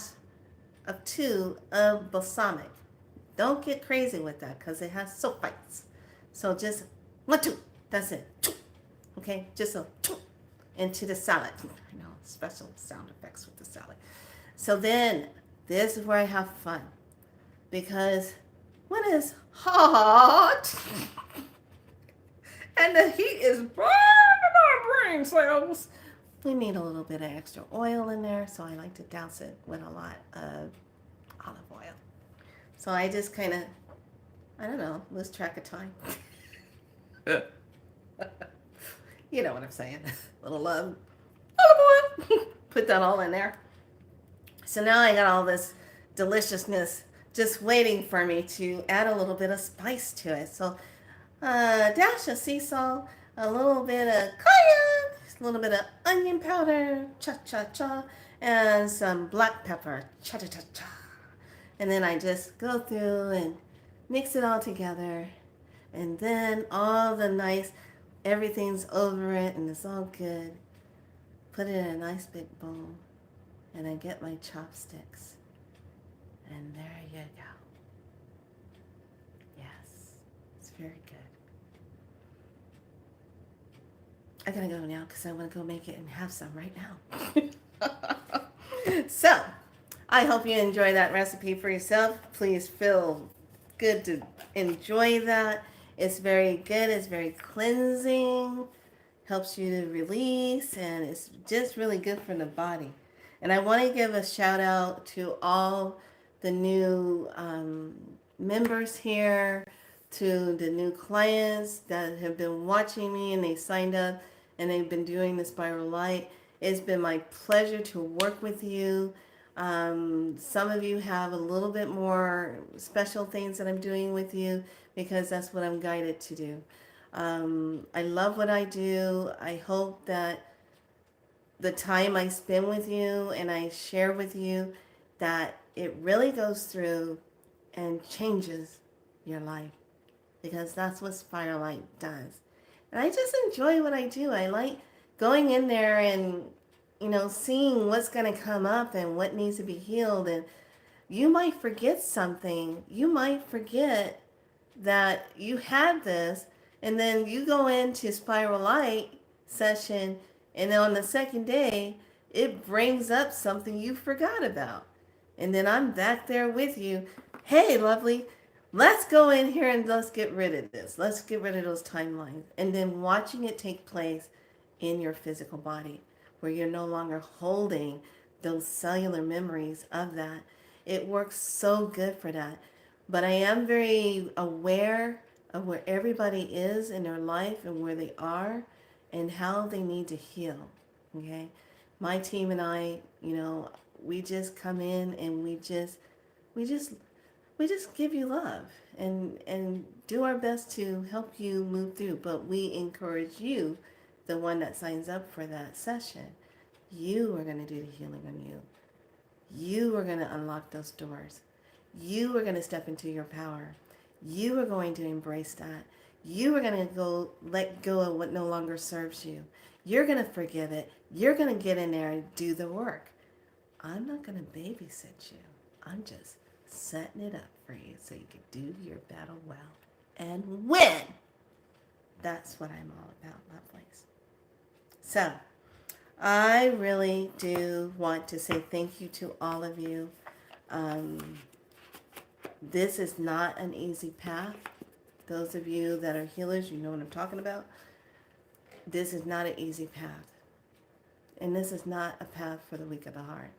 of 2 of balsamic. Don't get crazy with that because it has sulfites. So just 1, 2. That's it. Okay, just a into the salad. I know, special sound effects with the salad. So then, this is where I have fun. Because when it's hot and the heat is burning our brain cells, we need a little bit of extra oil in there. So I like to douse it with a lot of olive oil. So I just kind of, I don't know, lose track of time. You know what I'm saying. Little olive oil. Put that all in there. So now I got all this deliciousness just waiting for me to add a little bit of spice to it. So dash of sea salt, a little bit of cayenne, a little bit of onion powder, cha-cha-cha, and some black pepper, cha-cha-cha-cha. And then I just go through and mix it all together. And then all the nice, everything's over it and it's all good. Put it in a nice big bowl. And I get my chopsticks. And there you go. Yes, it's very good. I gotta go now because I want to go make it and have some right now. So, I hope you enjoy that recipe for yourself. Please feel good to enjoy that. It's very good. It's very cleansing. Helps you to release. And it's just really good for the body. And I want to give a shout out to all the new members here, to the new clients that have been watching me and they signed up and they've been doing the Spiral Light. It's been my pleasure to work with you. Some of you have a little bit more special things that I'm doing with you because that's what I'm guided to do. I love what I do. I hope that the time I spend with you and I share with you, that it really goes through and changes your life, because that's what Spiral Light does. And I just enjoy what I do. I like going in there and, seeing what's going to come up and what needs to be healed. And you might forget something. You might forget that you had this, and then you go into Spiral Light session, and then on the second day, it brings up something you forgot about. And then I'm back there with you. Hey, lovely, let's go in here and let's get rid of this. Let's get rid of those timelines. And then watching it take place in your physical body, where you're no longer holding those cellular memories of that. It works so good for that. But I am very aware of where everybody is in their life and where they are and how they need to heal. Okay? My team and I, we just come in and we just give you love and do our best to help you move through. But we encourage you, the one that signs up for that session, you are going to do the healing on you. You are going to unlock those doors. You are going to step into your power. You are going to embrace that. You are going to let go of what no longer serves you. You're going to forgive it. You're going to get in there and do the work. I'm not going to babysit you. I'm just setting it up for you so you can do your battle well and win. That's what I'm all about, lovelies. So, I really do want to say thank you to all of you. This is not an easy path. Those of you that are healers, you know what I'm talking about. This is not an easy path. And this is not a path for the weak of the heart.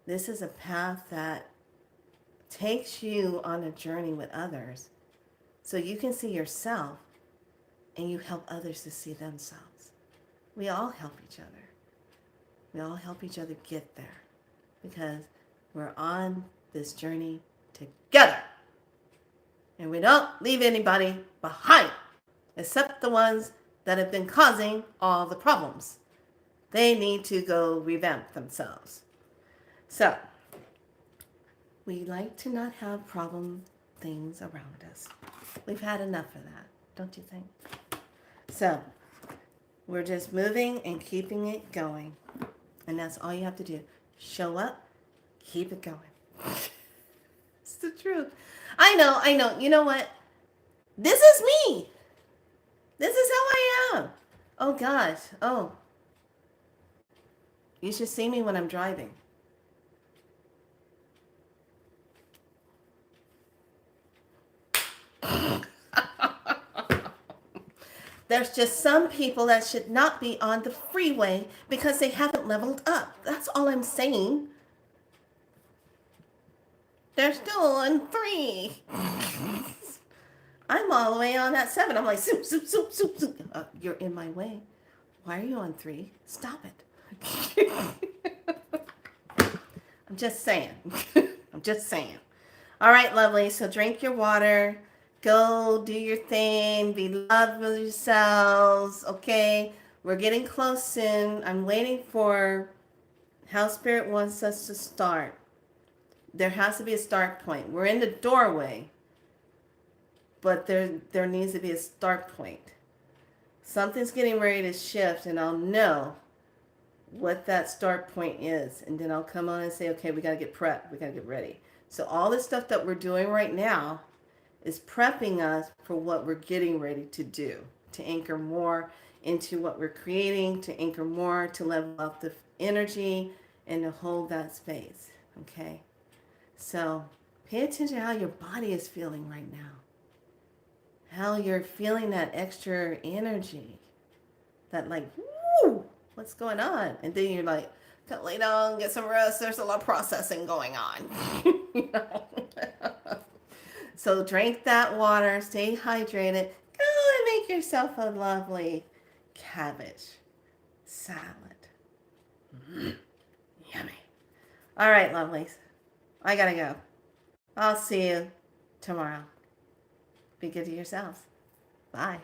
This is a path that takes you on a journey with others so you can see yourself and you help others to see themselves. We all help each other. We all help each other get there because we're on this journey together. And we don't leave anybody behind except the ones that have been causing all the problems. They need to go revamp themselves. So, we like to not have problem things around us. We've had enough of that, don't you think? So, we're just moving and keeping it going. And that's all you have to do. Show up, keep it going. It's the truth. I know. You know what? This is me. This is how I am. Oh, gosh. Oh. You should see me when I'm driving. There's just some people that should not be on the freeway because they haven't leveled up. That's all I'm saying. They're still on 3. I'm all the way on that 7. I'm like, soup. You're in my way. Why are you on 3? Stop it. I'm just saying. All right, lovely. So drink your water. Go do your thing. Be loved with yourselves. Okay. We're getting close soon. I'm waiting for how Spirit wants us to start. There has to be a start point. We're in the doorway, but there needs to be a start point. Something's getting ready to shift, and I'll know what that start point is. And then I'll come on and say, okay, we got to get prepped. We got to get ready. So all the stuff that we're doing right now is prepping us for what we're getting ready to do, to anchor more into what we're creating, to anchor more, to level up the energy, and to hold that space. Okay? So pay attention to how your body is feeling right now. How you're feeling that extra energy. That like, woo, what's going on? And then you're like, gotta lay down, get some rest. There's a lot of processing going on. You know? So drink that water, stay hydrated. Go and make yourself a lovely cabbage salad. Yummy. All right, lovelies. I gotta go. I'll see you tomorrow. Be good to yourselves. Bye.